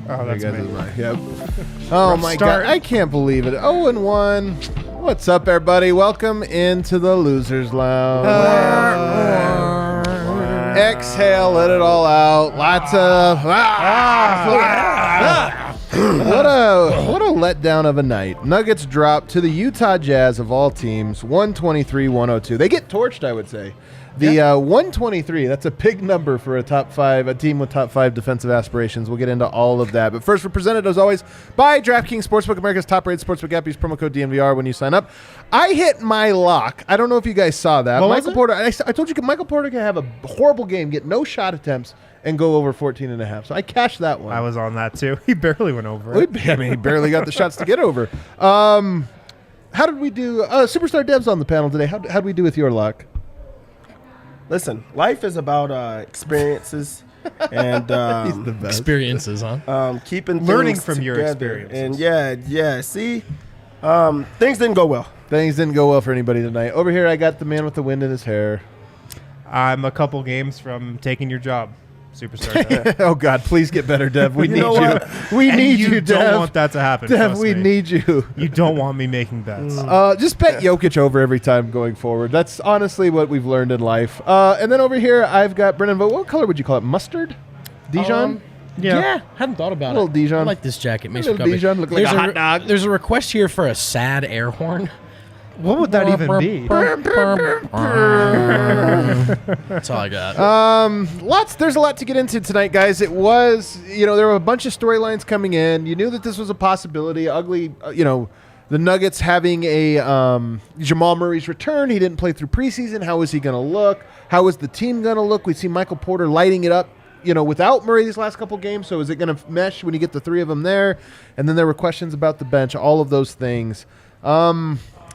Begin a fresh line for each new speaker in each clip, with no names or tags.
Oh, that's me.
Yep. Oh, my God. I can't believe it. 0-1. What's up, everybody? Welcome into the Losers Lounge. Exhale, let it all out. Lots of... What a letdown of a night. Nuggets drop to the Utah Jazz of all teams, 123-102. They get torched, I would say. The 123, that's a big number for a team with top 5 defensive aspirations. We'll get into all of that. But first, we're presented, as always, by DraftKings Sportsbook, America's top-rated sportsbook app. Use promo code DNVR when you sign up. I hit my lock. I don't know if you guys saw that. Michael Porter, I told you Michael Porter could have a horrible game, get no shot attempts, and go over 14.5. So I cashed that one.
I was on that, too. He barely went over it.
I mean, he barely got the shots to get over. How did we do? Superstar Dev's on the panel today. How did we do with your lock?
Listen, life is about experiences and
experiences, huh?
Keeping
learning
things
from your
together.
experiences.
And yeah. See, things didn't go well.
Things didn't go well for anybody tonight. Over here, I got the man with the wind in his hair.
I'm a couple games from taking your job, Superstar.
Oh, God, please get better, Dev. We need you. We need you, Dev.
You don't want that to happen.
Dev, we need you.
You don't want me making bets.
Just bet Jokic over every time going forward. That's honestly what we've learned in life. And then over here, I've got Brennan Vogt. What color would you call it? Mustard? Dijon?
Yeah, hadn't thought about
little
it.
Dijon.
I like this jacket. Makes
Little
me comfy.
Dijon look like a hot dog.
There's a request here for a sad air horn.
What would that even be?
That's all I got.
There's a lot to get into tonight, guys. It was, there were a bunch of storylines coming in. You knew that this was a possibility. The Nuggets having a Jamal Murray's return. He didn't play through preseason. How is he going to look? How is the team going to look? We see Michael Porter lighting it up, without Murray these last couple games. So is it going to mesh when you get the three of them there? And then there were questions about the bench, all of those things.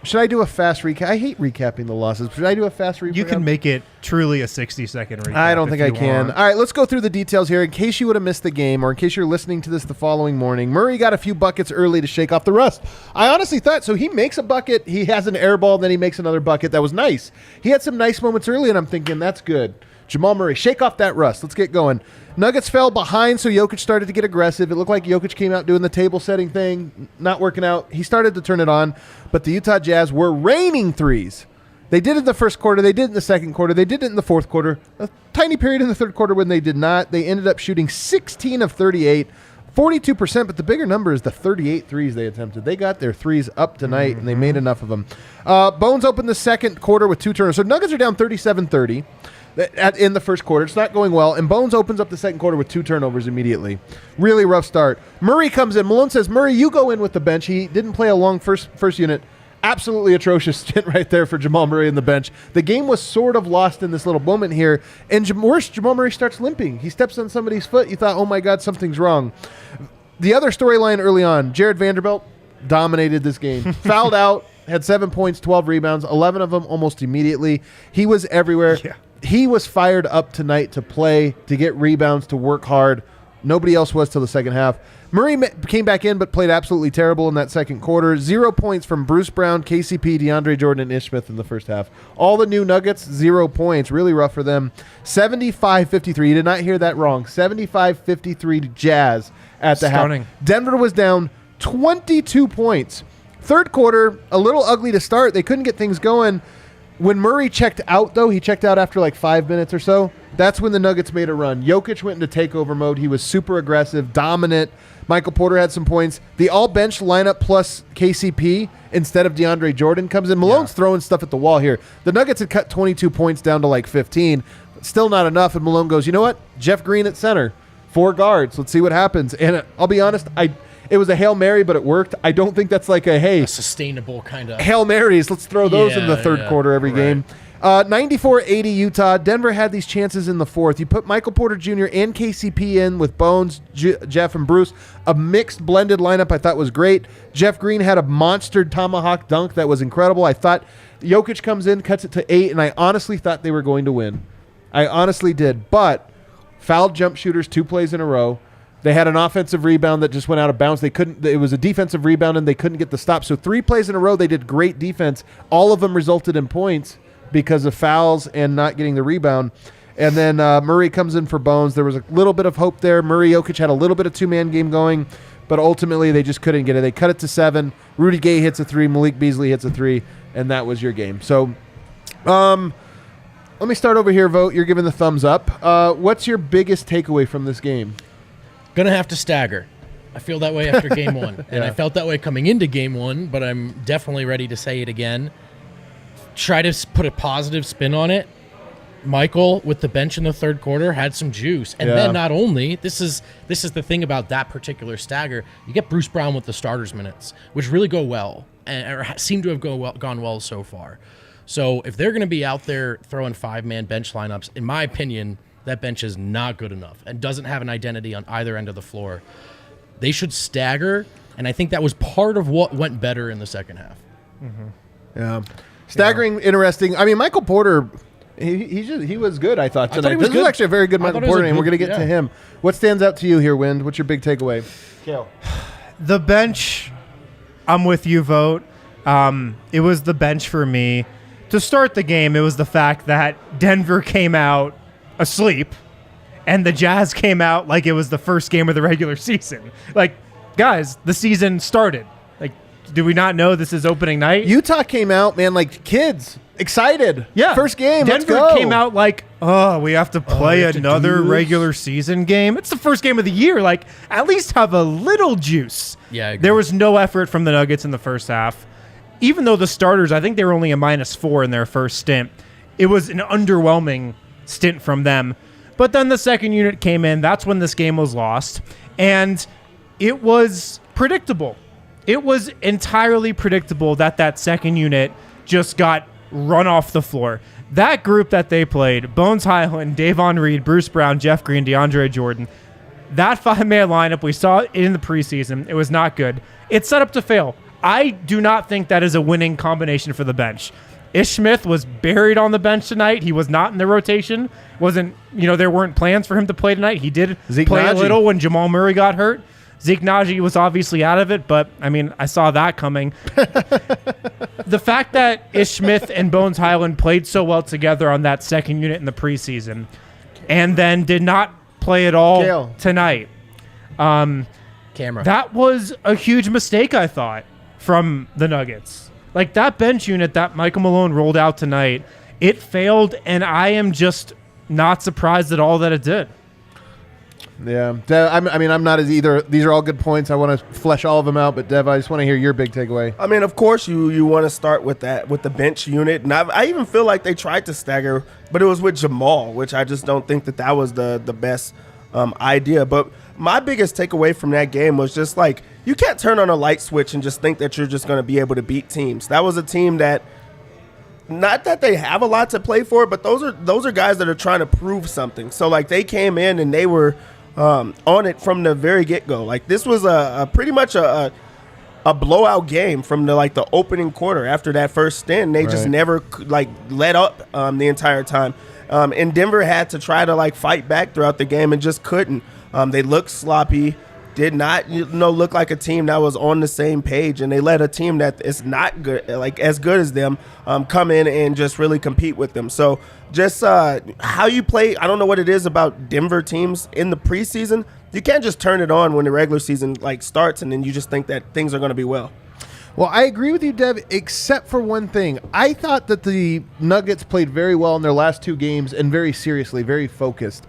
Should I do a fast recap? I hate recapping the losses. Should I do a fast recap?
You can make it truly a 60-second recap.
I don't think I can. All right, let's go through the details here. In case you would have missed the game or in case you're listening to this the following morning, Murray got a few buckets early to shake off the rust. I honestly thought, so he makes a bucket, he has an air ball, then he makes another bucket. That was nice. He had some nice moments early, and I'm thinking, that's good. Jamal Murray, shake off that rust. Let's get going. Nuggets fell behind, so Jokic started to get aggressive. It looked like Jokic came out doing the table setting thing, not working out. He started to turn it on, but the Utah Jazz were raining threes. They did it in the first quarter. They did it in the second quarter. They did it in the fourth quarter. A tiny period in the third quarter when they did not. They ended up shooting 16 of 38, 42%, but the bigger number is the 38 threes they attempted. They got their threes up tonight, and they made enough of them. Bones opened the second quarter with 2 turnovers. So Nuggets are down 37-30. In the first quarter. It's not going well, and Bones opens up the second quarter with 2 turnovers immediately. Really rough start. Murray comes in. Malone says, Murray, you go in with the bench. He didn't play a long first unit. Absolutely atrocious stint right there for Jamal Murray in the bench. The game was sort of lost in this little moment here, and Jamal Murray starts limping. He steps on somebody's foot. You thought, oh, my God, something's wrong. The other storyline early on, Jared Vanderbilt dominated this game. Fouled out, had 7 points, 12 rebounds, 11 of them almost immediately. He was everywhere.
Yeah.
He was fired up tonight to play, to get rebounds, to work hard. Nobody else was till the second half. Murray came back in but played absolutely terrible in that second quarter. 0 points from Bruce Brown, KCP, DeAndre Jordan, and Ish Smith in the first half. All the new Nuggets, 0 points. Really rough for them. 75-53. You did not hear that wrong. 75-53 Jazz at the half. Denver was down 22 points. Third quarter, a little ugly to start. They couldn't get things going. When Murray checked out, though, he checked out after like 5 minutes or so. That's when the Nuggets made a run. Jokic went into takeover mode. He was super aggressive, dominant. Michael Porter had some points. The all-bench lineup plus KCP instead of DeAndre Jordan comes in. Malone's throwing stuff at the wall here. The Nuggets had cut 22 points down to like 15. Still not enough, and Malone goes, you know what? Jeff Green at center. 4 guards. Let's see what happens. And I'll be honest, it was a Hail Mary, but it worked. I don't think that's like a
sustainable kind of
Hail Marys. Let's throw those in the third quarter every game. 94-80 Utah. Denver had these chances in the fourth. You put Michael Porter Jr. and KCP in with Bones, Jeff, and Bruce. A mixed, blended lineup I thought was great. Jeff Green had a monster tomahawk dunk that was incredible. I thought Jokic comes in, cuts it to 8, and I honestly thought they were going to win. I honestly did. But fouled jump shooters 2 plays in a row. They had an offensive rebound that just went out of bounds. It was a defensive rebound, and they couldn't get the stop. So 3 plays in a row, they did great defense. All of them resulted in points because of fouls and not getting the rebound. And then Murray comes in for Bones. There was a little bit of hope there. Murray, Jokic had a little bit of two-man game going, but ultimately they just couldn't get it. They cut it to 7. Rudy Gay hits a 3. Malik Beasley hits a 3, and that was your game. So let me start over here, Vogt. You're giving the thumbs up. What's your biggest takeaway from this game?
Gonna have to stagger. I feel that way after game 1. And I felt that way coming into game 1, but I'm definitely ready to say it again. Try to put a positive spin on it. Michael, with the bench in the third quarter, had some juice. And then not only, this is the thing about that particular stagger, you get Bruce Brown with the starters minutes, which really go well, or seem to have gone well so far. So if they're going to be out there throwing 5-man bench lineups, in my opinion, that bench is not good enough and doesn't have an identity on either end of the floor. They should stagger, and I think that was part of what went better in the second half.
Yeah. Staggering, interesting. I mean, Michael Porter... He was good, I thought, tonight. This was actually a very good Michael Porter, and we're going to get to him. What stands out to you here, Wind? What's your big takeaway? Kale.
The bench, I'm with you, Vogt. It was the bench for me. To start the game, it was the fact that Denver came out asleep, and the Jazz came out like it was the first game of the regular season. Like, guys, the season started. Like, do we not know this is opening night?
Utah came out, man, like kids. Excited.
Yeah.
First game.
Denver
let's go.
Came out like, oh, we have to play another regular season game. It's the first game of the year. Like, at least have a little juice.
Yeah, I agree.
There was no effort from the Nuggets in the first half. Even though the starters, I think they were only a -4 in their first stint. It was an underwhelming stint from them. But then the second unit came in. That's when this game was lost. And it was predictable. It was entirely predictable that second unit just got run off the floor. That group that they played, Bones Highland, Davon Reed, Bruce Brown, Jeff Green, DeAndre Jordan, that 5-man lineup, we saw it in the preseason. It was not good. It's set up to fail. I do not think that is a winning combination for the bench. Ish Smith was buried on the bench tonight. He was not in the rotation. There weren't plans for him to play tonight. He did play a little when Jamal Murray got hurt. Zeke Naji was obviously out of it, but, I mean, I saw that coming. The fact that Ish Smith and Bones Highland played so well together on that second unit in the preseason and then did not play at all tonight. That was a huge mistake, I thought, from the Nuggets. Like, that bench unit that Michael Malone rolled out tonight, it failed, and I am just not surprised at all that it did.
Yeah. Dev, I'm not as either. These are all good points. I want to flesh all of them out, but Dev, I just want to hear your big takeaway.
I mean, of course, you want to start with that, with the bench unit. And I even feel like they tried to stagger, but it was with Jamal, which I just don't think that was the best idea. But my biggest takeaway from that game was just like, you can't turn on a light switch and just think that you're just going to be able to beat teams. That was a team that, not that they have a lot to play for, but those are guys that are trying to prove something. So, like, they came in and they were on it from the very get-go. Like, this was a pretty much a blowout game from the opening quarter. After that first stint, they just never let up the entire time. And Denver had to try to fight back throughout the game and just couldn't. They looked sloppy, did not look like a team that was on the same page, and they let a team that is not good, as good as them, come in and just really compete with them. So just how you play, I don't know what it is about Denver teams in the preseason. You can't just turn it on when the regular season starts and then you just think that things are going to be well.
Well, I agree with you, Dev, except for one thing. I thought that the Nuggets played very well in their last 2 games and very seriously, very focused.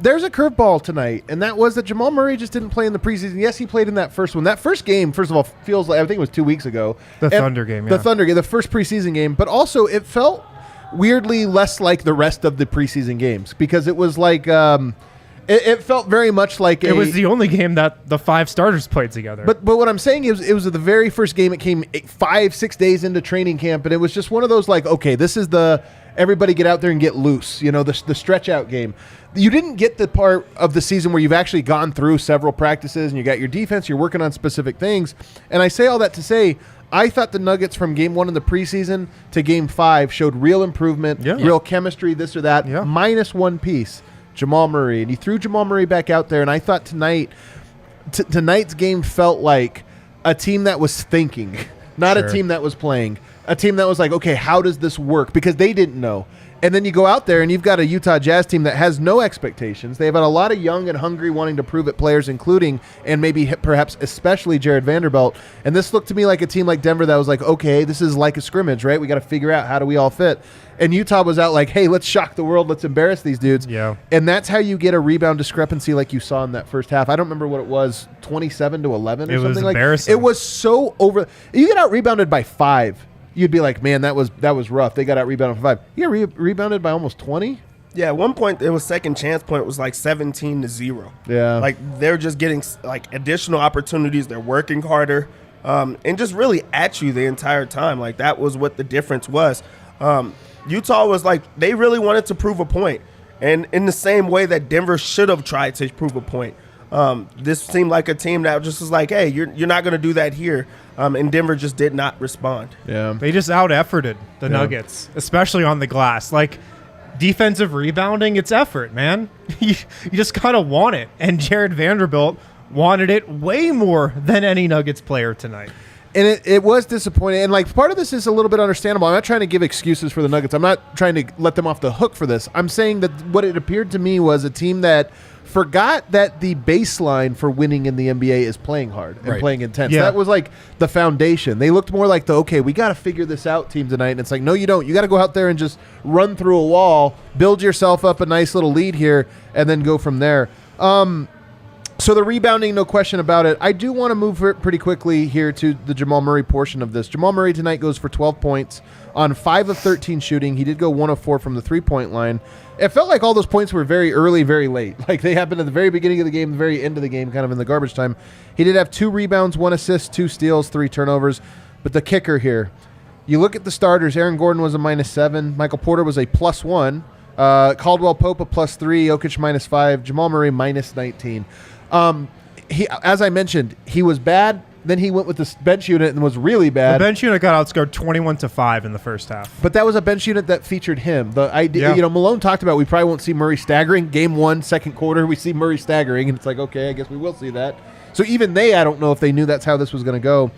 There's a curveball tonight, and that was that Jamal Murray just didn't play in the preseason. Yes, he played in that first one. That first game, first of all, feels like, I think it was 2 weeks ago.
Thunder game, yeah.
The Thunder game, the first preseason game. But also, it felt weirdly less like the rest of the preseason games because it was like it felt very much like
it was the only game that the 5 starters played together.
But what I'm saying is it was the very first game. It came 5-6 days into training camp, and it was just one of those okay, this is the everybody get out there and get loose, the stretch out game. You didn't get the part of the season where you've actually gone through several practices and you got your defense, you're working on specific things. And I say all that to say, I thought the Nuggets from game 1 in the preseason to game 5 showed real improvement, real chemistry, this or that, minus one piece, Jamal Murray. And he threw Jamal Murray back out there, and I thought tonight's game felt like a team that was thinking, not a team that was playing. A team that was like, okay, how does this work? Because they didn't know. And then you go out there and you've got a Utah Jazz team that has no expectations. They've had a lot of young and hungry wanting to prove it players, including and maybe perhaps especially Jared Vanderbilt. And this looked to me like a team like Denver that was like, okay, this is like a scrimmage, right? We got to figure out how do we all fit. And Utah was out like, hey, let's shock the world. Let's embarrass these dudes.
Yeah.
And that's how you get a rebound discrepancy like you saw in that first half. I don't remember what it was, 27-11 or something like that.
It was embarrassing.
It was so over. You get out rebounded by 5. You'd be like, man, that was rough. They got out rebounded for 5. You got rebounded by almost 20.
Yeah, at one point it was second chance point was like 17-0.
Yeah,
like they're just getting like additional opportunities. They're working harder, and just really at you the entire time. Like that was what the difference was. Utah was like they really wanted to prove a point, and in the same way that Denver should have tried to prove a point. This seemed like a team that just was like, hey, you're not going to do that here. And Denver just did not respond.
Yeah,
they just out-efforted the Nuggets, especially on the glass. Like, defensive rebounding, it's effort, man. you just kind of want it. And Jared Vanderbilt wanted it way more than any Nuggets player tonight.
And it was disappointing. And, like, part of this is a little bit understandable. I'm not trying to give excuses for the Nuggets. I'm not trying to let them off the hook for this. I'm saying that what it appeared to me was a team that forgot that the baseline for winning in the NBA is playing hard and playing intense.
Yeah.
That was like the foundation. They looked more like okay, we got to figure this out team tonight. And it's like, no, you don't. You got to go out there and just run through a wall, build yourself up a nice little lead here, and then go from there. So the rebounding, no question about it. I do want to move pretty quickly here to the Jamal Murray portion of this. Jamal Murray tonight goes for 12 points on 5 of 13 shooting. He did go 1 of 4 from the three-point line. It felt like all those points were very early, very late. Like they happened at the very beginning of the game, the very end of the game, kind of in the garbage time. He did have 2 rebounds, 1 assist, 2 steals, 3 turnovers. But the kicker here, you look at the starters. Aaron Gordon was a -7. Michael Porter was a +1. Caldwell Pope a +3. Jokic -5. Jamal Murray -19. He, as I mentioned, he was bad. Then he went with the bench unit and was really bad.
The bench unit got outscored 21-5 in the first half.
But that was a bench unit that featured him. The idea, Malone talked about we probably won't see Murray staggering. Game 1, second quarter, we see Murray staggering, and it's like, okay, I guess we will see that. So even I don't know if they knew that's how this was going to go.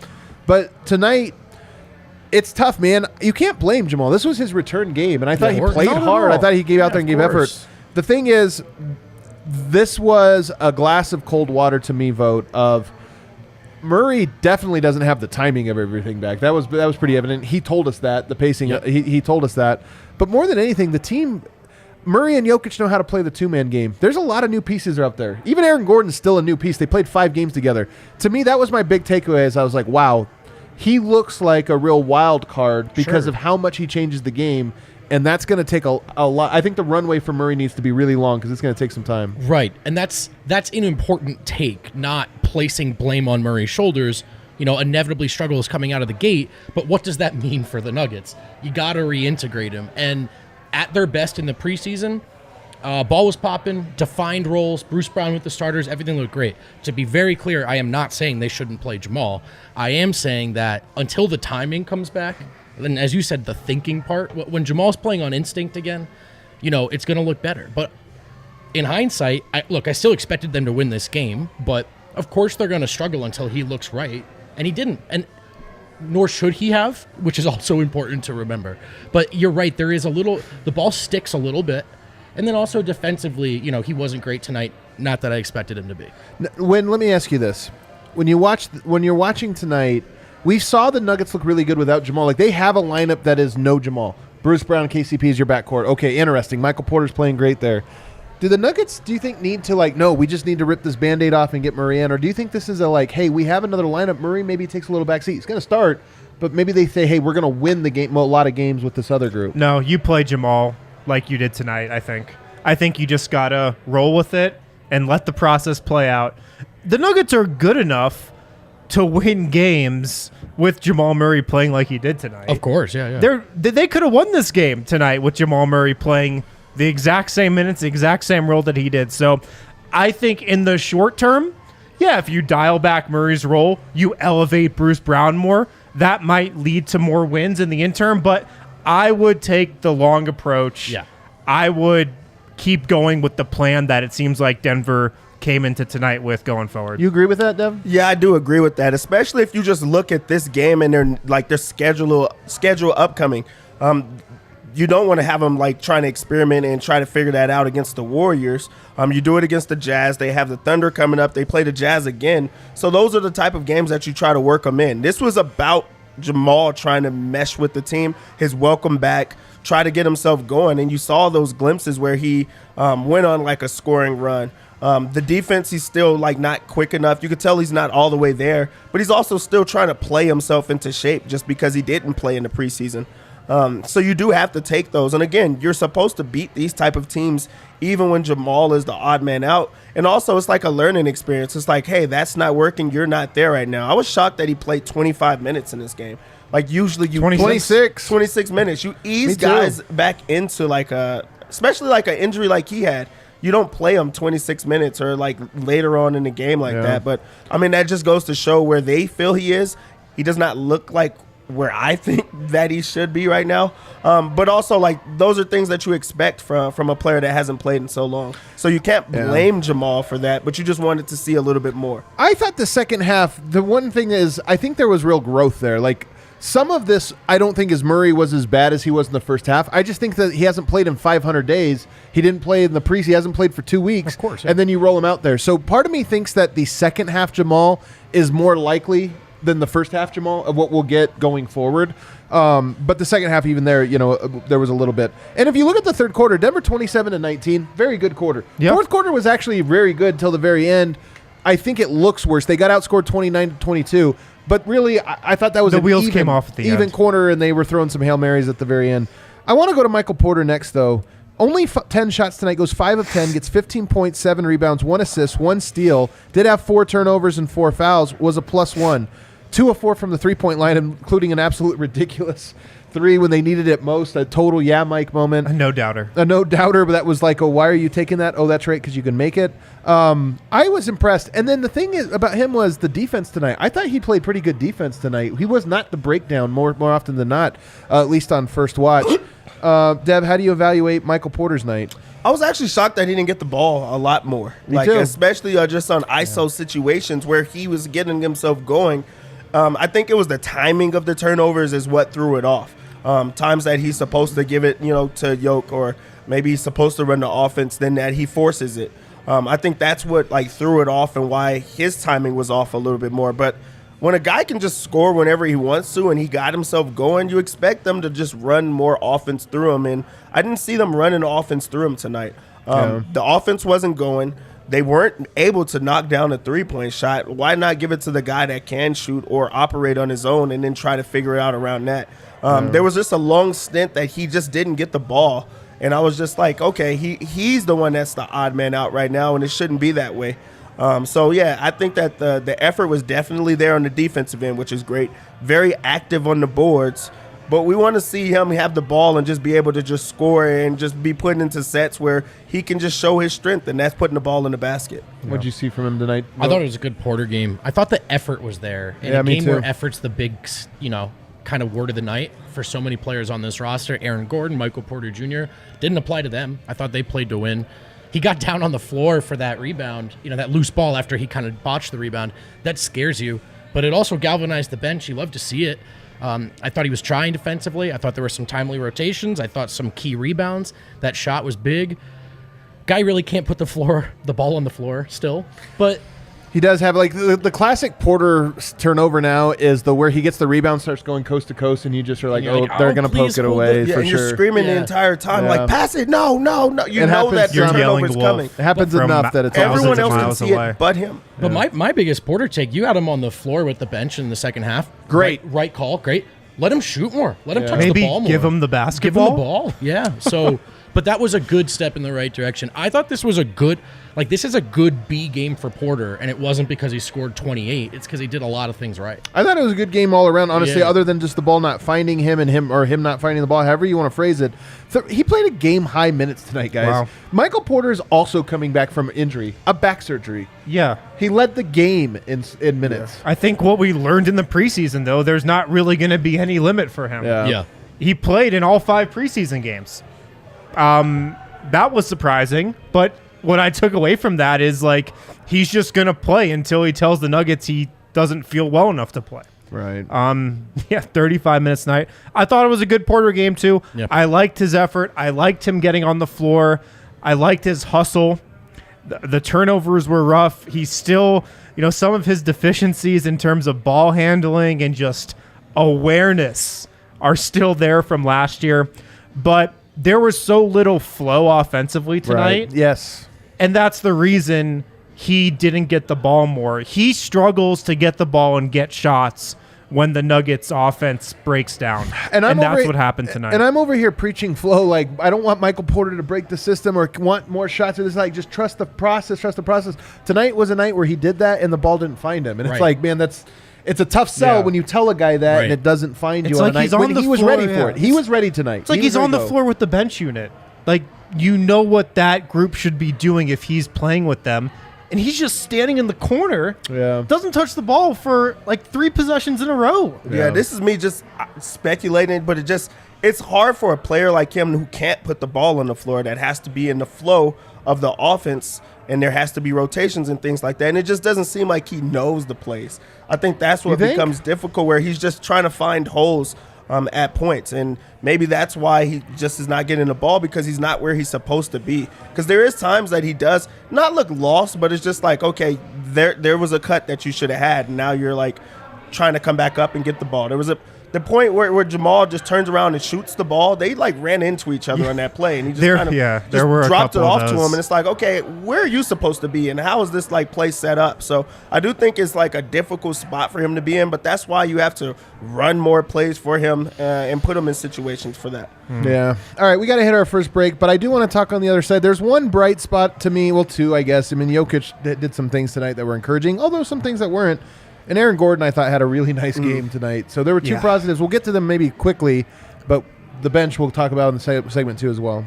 But tonight, it's tough, man. You can't blame Jamal. This was his return game, and I thought he played hard. I thought he gave out there and gave effort. The thing is, this was a glass of cold water to me, Vogt, of Murray definitely doesn't have the timing of everything back. That was pretty evident. He told us that, the pacing, he told us that. But more than anything, the team, Murray and Jokic know how to play the two-man game. There's a lot of new pieces out there. Even Aaron Gordon's still a new piece. They played 5 games together. To me, that was my big takeaway as I was like, wow, he looks like a real wild card because of how much he changes the game. And that's going to take a lot. I think the runway for Murray needs to be really long because it's going to take some time.
Right. And that's an important take, not placing blame on Murray's shoulders. Inevitably struggles coming out of the gate. But what does that mean for the Nuggets? You got to reintegrate him. And at their best in the preseason, ball was popping, defined roles, Bruce Brown with the starters, everything looked great. To be very clear, I am not saying they shouldn't play Jamal. I am saying that until the timing comes back, and as you said, the thinking part, when Jamal's playing on instinct again, it's going to look better. But in hindsight, I still expected them to win this game, but of course they're going to struggle until he looks right, and he didn't. And nor should he have, which is also important to remember. But you're right, there is the ball sticks a little bit, and then also defensively, he wasn't great tonight, not that I expected him to be.
Let me ask you this. When you're watching tonight, we saw the Nuggets look really good without Jamal. Like, they have a lineup that is no Jamal. Bruce Brown and KCP is your backcourt. Okay, interesting. Michael Porter's playing great there. Do the Nuggets, do you think, need to, no, we just need to rip this Band-Aid off and get Murray in? Or do you think this is hey, we have another lineup. Murray maybe takes a little backseat. He's going to start, but maybe they say, hey, we're going to win the game, a lot of games with this other group.
No, you play Jamal like you did tonight, I think. I think you just got to roll with it and let the process play out. The Nuggets are good enough to win games with Jamal Murray playing like he did tonight.
Of course, yeah.
They could have won this game tonight with Jamal Murray playing the exact same minutes, the exact same role that he did. So I think in the short term, if you dial back Murray's role, you elevate Bruce Brown more, that might lead to more wins in the interim. But I would take the long approach.
Yeah.
I would keep going with the plan that it seems like Denver came into tonight with going forward.
You agree with that, Dev?
Yeah, I do agree with that, especially if you just look at this game and their schedule upcoming. you don't want to have him like trying to experiment and try to figure that out against the Warriors. You do it against the Jazz. They have the Thunder coming up. They play the Jazz again. So those are the type of games that you try to work them in. This was about Jamal trying to mesh with the team, his welcome back, try to get himself going. And you saw those glimpses where he went on like a scoring run. The defense, he's still like not quick enough. You could tell he's not all the way there, but he's also still trying to play himself into shape just because he didn't play in the preseason. So you do have to take those. And again, you're supposed to beat these type of teams even when Jamal is the odd man out. And also it's like a learning experience. It's like, hey, that's not working. You're not there right now. I was shocked that he played 25 minutes in this game. Like usually you 26 minutes. You ease guys back into like especially like an injury like he had. You don't play him 26 minutes or like later on in the game like that. But I mean, that just goes to show where they feel he is. He does not look like where I think that he should be right now. But also, like, those are things that you expect from a player that hasn't played in so long. So you can't blame Jamal for that, but you just wanted to see a little bit more.
I thought the second half, the one thing is, I think there was real growth there. Like, some of this, I don't think Murray was as bad as he was in the first half. I just think that he hasn't played in 500 days. He didn't play in the preseason. He hasn't played for 2 weeks.
Of course.
And then you roll him out there. So part of me thinks that the second half Jamal is more likely than the first half Jamal of what we'll get going forward. But the second half, even there, there was a little bit. And if you look at the third quarter, Denver 27-19, very good quarter.
Yep.
Fourth quarter was actually very good till the very end. I think it looks worse. They got outscored 29-22. But really, I thought that was
the
an
wheels came off at the
even
end.
corner, and they were throwing some Hail Marys at the very end. I want to go to Michael Porter next, though. Only 10 shots tonight, goes 5 of 10, gets 15 points, 7 rebounds, 1 assist, 1 steal, did have 4 turnovers and 4 fouls, was a +1. 2 of 4 from the three-point line, including an absolute ridiculous 3 when they needed it most, a total Mike moment.
A no doubter.
A no doubter, but that was like, oh, why are you taking that? Oh, that's right, because you can make it. I was impressed. And then the thing is about him was the defense tonight. I thought he played pretty good defense tonight. He was not the breakdown more often than not, at least on first watch. Deb, how do you evaluate Michael Porter's night?
I was actually shocked that he didn't get the ball a lot more.
Me too.
Especially just on ISO situations where he was getting himself going. I think it was the timing of the turnovers is what threw it off. Times that he's supposed to give it, to Jokic, or maybe he's supposed to run the offense, then that he forces it. I think that's what threw it off and why his timing was off a little bit more. But when a guy can just score whenever he wants to and he got himself going, you expect them to just run more offense through him. And I didn't see them running offense through him tonight. The offense wasn't going. They weren't able to knock down a three-point shot. Why not give it to the guy that can shoot or operate on his own and then try to figure it out around that? There was just a long stint that he just didn't get the ball. And I was just like, okay, he's the one that's the odd man out right now, and it shouldn't be that way. I think that the effort was definitely there on the defensive end, which is great. Very active on the boards. But we want to see him have the ball and just be able to just score and just be put into sets where he can just show his strength, and that's putting the ball in the basket.
What'd you see from him tonight?
I thought it was a good Porter game. I thought the effort was there. In a game where effort's the big, kind of word of the night for so many players on this roster. Aaron Gordon, Michael Porter Jr. didn't apply to them. I thought they played to win. He got down on the floor for that rebound, that loose ball after he kind of botched the rebound. That scares you, but it also galvanized the bench. You love to see it. I thought he was trying defensively. I thought there were some timely rotations. I thought some key rebounds. That shot was big. Guy really can't put the ball on the floor still, but
he does have the classic Porter turnover now is where he gets the rebound, starts going coast to coast, and you just are like, they're going to poke it away for
and
sure.
You're screaming the entire time, pass it, no. You know that the turnover's coming.
It happens enough that it's
everyone else can see it but him.
But my biggest Porter take, you had him on the floor with the bench in the second half.
Great.
Right call, great. Let him shoot more. Let him touch
Maybe
the ball more.
give him the basketball.
Give him the ball. Yeah. So, but that was a good step in the right direction. I thought this was this is a good B game for Porter, and it wasn't because he scored 28. It's because he did a lot of things right.
I thought it was a good game all around, honestly, other than just the ball not finding him and him not finding the ball, however you want to phrase it. He played a game-high minutes tonight, guys.
Wow.
Michael Porter is also coming back from injury, a back surgery.
Yeah.
He led the game in minutes.
I think what we learned in the preseason, though, there's not really going to be any limit for him.
Yeah.
He played in all 5 preseason games. That was surprising, but what I took away from that is he's just going to play until he tells the Nuggets he doesn't feel well enough to play.
Right.
35 minutes tonight. I thought it was a good Porter game too.
Yep.
I liked his effort. I liked him getting on the floor. I liked his hustle. The turnovers were rough. He's still, some of his deficiencies in terms of ball handling and just awareness are still there from last year. But there was so little flow offensively tonight.
Right. Yes.
And that's the reason he didn't get the ball more. He struggles to get the ball and get shots when the Nuggets offense breaks down. And that's what happened tonight.
And I'm over here preaching flow. Like, I don't want Michael Porter to break the system or want more shots. It's like, just trust the process, Tonight was a night where he did that and the ball didn't find him. And it's like, man, it's a tough sell when you tell a guy that and it doesn't find you on a night when he was ready for it. He was ready tonight.
It's like he's on the floor with the bench unit. Like, what that group should be doing if he's playing with them. And he's just standing in the corner.
Yeah.
Doesn't touch the ball for like 3 possessions in a row.
Yeah, this is me just speculating, but it's hard for a player like him who can't put the ball on the floor, that has to be in the flow of the offense, and there has to be rotations and things like that. And it just doesn't seem like he knows the plays. I think that's what becomes difficult, where he's just trying to find holes at points. And maybe that's why he just is not getting the ball, because he's not where he's supposed to be. Because there is times that he does not look lost, but it's just like, okay, there was a cut that you should have had, and now you're like trying to come back up and get the ball. There was the point where Jamal just turns around and shoots the ball. They like ran into each other on that play, and he just dropped it off to him. And it's like, okay, where are you supposed to be, and how is this like play set up? So I do think it's like a difficult spot for him to be in, but that's why you have to run more plays for him and put him in situations for that.
Yeah. All right, we got to hit our first break, but I do want to talk on the other side. There's one bright spot to me, well, two, I guess. I mean, Jokic did some things tonight that were encouraging, although some things that weren't. And Aaron Gordon, I thought, had a really nice game tonight. So there were two positives. We'll get to them maybe quickly, but the bench we'll talk about in the segment 2 as well.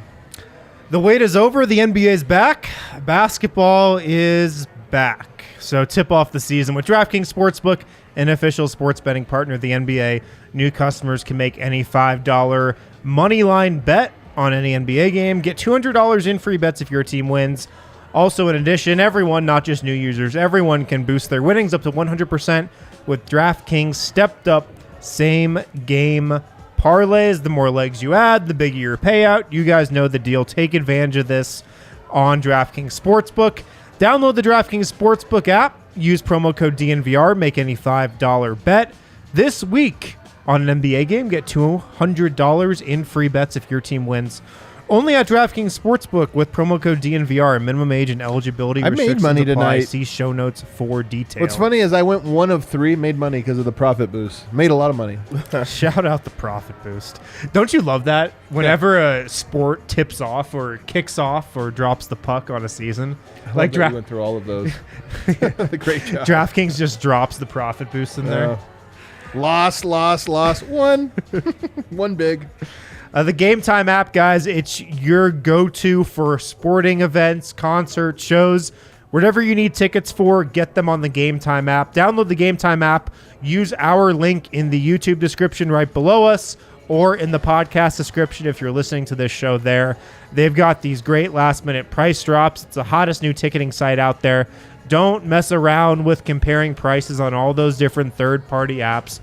The wait is over. The NBA is back. Basketball is back. So tip off the season with DraftKings Sportsbook, an official sports betting partner of the NBA. New customers can make any $5 money line bet on any NBA game. Get $200 in free bets if your team wins. Also, in addition, everyone, not just new users, everyone can boost their winnings up to 100% with DraftKings stepped-up same-game parlays. The more legs you add, the bigger your payout. You guys know the deal. Take advantage of this on DraftKings Sportsbook. Download the DraftKings Sportsbook app. Use promo code DNVR. Make any $5 bet. This week on an NBA game, get $200 in free bets if your team wins. Only at DraftKings Sportsbook with promo code DNVR. Minimum age and eligibility restrictions
made money
apply.
tonight.
See show notes for details.
What's funny is I went 1 of 3, made money because of the profit boost. Made a lot of money.
Shout out the profit boost. Don't you love that? Whenever a sport tips off or kicks off or drops the puck on a season.
Like you went through all of those. Great job.
DraftKings just drops the profit boost in there.
Loss. One. One big.
The Game Time app, guys, it's your go-to for sporting events, concerts, shows, whatever you need tickets for, get them on the Game Time app. Download the Game Time app. Use our link in the YouTube description right below us or in the podcast description if you're listening to this show there. They've got these great last-minute price drops. It's the hottest new ticketing site out there. Don't mess around with comparing prices on all those different third-party apps.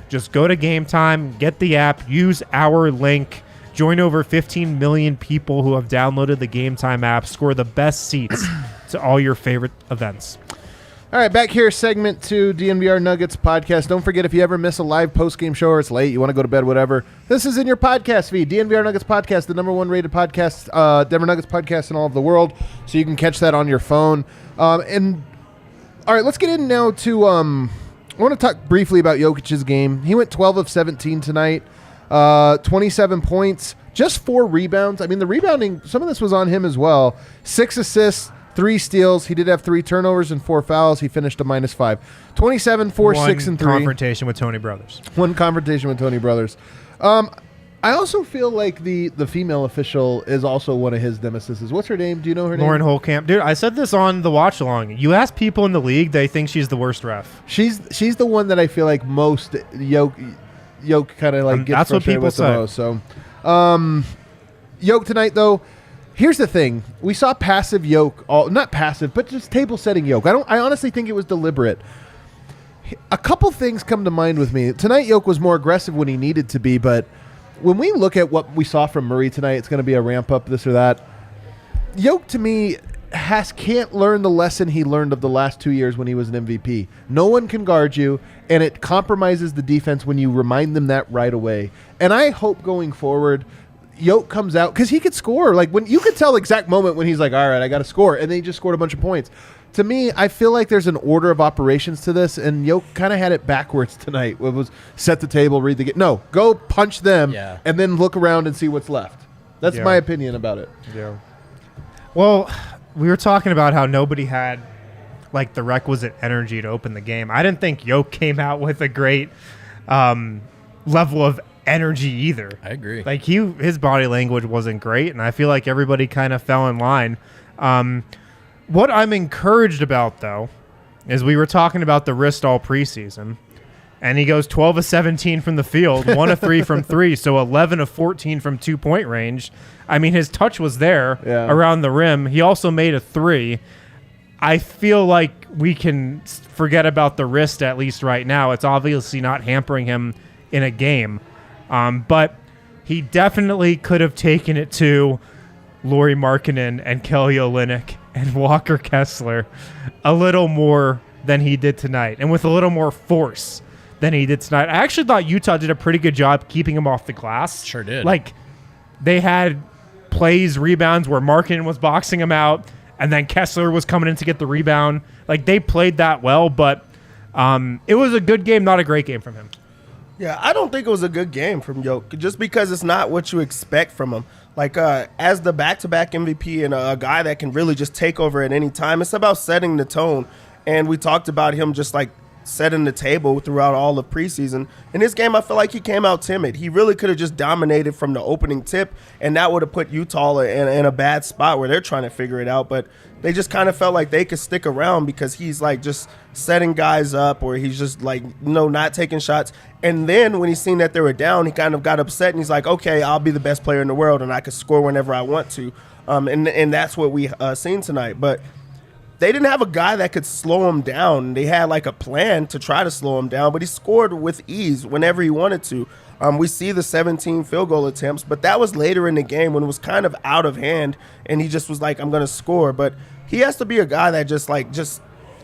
Just go to Game Time, get the app, use our link, join over 15 million people who have downloaded the Game Time app, score the best seats to all your favorite events.
All right, back here, segment 2, DNVR Nuggets podcast. Don't forget, if you ever miss a live post-game show or it's late, you want to go to bed, whatever, this is in your podcast feed. DNVR Nuggets podcast, the #1 rated podcast, Denver Nuggets podcast in all of the world, so you can catch that on your phone. And all right, let's get in now to I want to talk briefly about Jokic's game. He went 12 of 17 tonight, 27 points, just 4 rebounds. I mean, the rebounding, some of this was on him as well. 6 assists, 3 steals. He did have 3 turnovers and 4 fouls. He finished a -5. 27, 4, 6, and 3.
One confrontation with Tony Brothers.
One confrontation with Tony Brothers. I also feel like the female official is also one of his nemesises. What's her name? Do you know her name?
Lauren Holtkamp. Dude, I said this on the watch along. You ask people in the league, they think she's the worst ref.
She's the one that I feel like most Yoke kind of like gets
that's what
frustrated
people
with
say.
the most. So, Yoke tonight though. Here's the thing: we saw passive Yoke, not passive, but just table setting Yoke. I honestly think it was deliberate. A couple things come to mind with me. Tonight, Jokic was more aggressive when he needed to be, but when we look at what we saw from Murray tonight, it's going to be a ramp up, this or that. Jokic, to me, can't learn the lesson he learned of the last 2 years when he was an MVP. No one can guard you, and it compromises the defense when you remind them that right away. And I hope going forward, Jokic comes out, because he could score. Like, when you could tell the exact moment when he's like, all right, I got to score, and then he just scored a bunch of points. To me, I feel like there's an order of operations to this, and Jokic kind of had it backwards tonight. It was set the table, read the game. No, go punch them, and then look around and see what's left. That's my opinion about it.
Yeah. Well, we were talking about how nobody had like the requisite energy to open the game. I didn't think Jokic came out with a great level of energy either.
I agree.
Like his body language wasn't great, and I feel like everybody kind of fell in line. What I'm encouraged about, though, is we were talking about the wrist all preseason, and he goes 12 of 17 from the field, 1 of 3 from 3, so 11 of 14 from 2-point range. I mean, his touch was there around the rim. He also made a 3. I feel like we can forget about the wrist at least right now. It's obviously not hampering him in a game, but he definitely could have taken it to Lauri Markkanen and Kelly Olynyk and Walker Kessler a little more than he did tonight, and with a little more force than he did tonight. I actually thought Utah did a pretty good job keeping him off the glass.
Sure did.
Like, they had plays, rebounds where Markkanen was boxing him out, and then Kessler was coming in to get the rebound. Like, they played that well, but it was a good game, not a great game from him.
Yeah, I don't think it was a good game from Jokic, just because it's not what you expect from him. Like, as the back-to-back MVP and a guy that can really just take over at any time, it's about setting the tone. And we talked about him just, like, setting the table throughout all of preseason. In this game, I feel like he came out timid. He really could have just dominated from the opening tip, and that would have put Utah in a bad spot where they're trying to figure it out. But they just kind of felt like they could stick around because he's, like, just setting guys up, or he's just, like, not taking shots. And then when he seen that they were down, he kind of got upset, and he's like, okay, I'll be the best player in the world, and I can score whenever I want to. And that's what we seen tonight. But they didn't have a guy that could slow him down. They had like a plan to try to slow him down, but he scored with ease whenever he wanted to. We see the 17 field goal attempts, but that was later in the game when it was kind of out of hand, and he just was like, I'm going to score. But he has to be a guy that just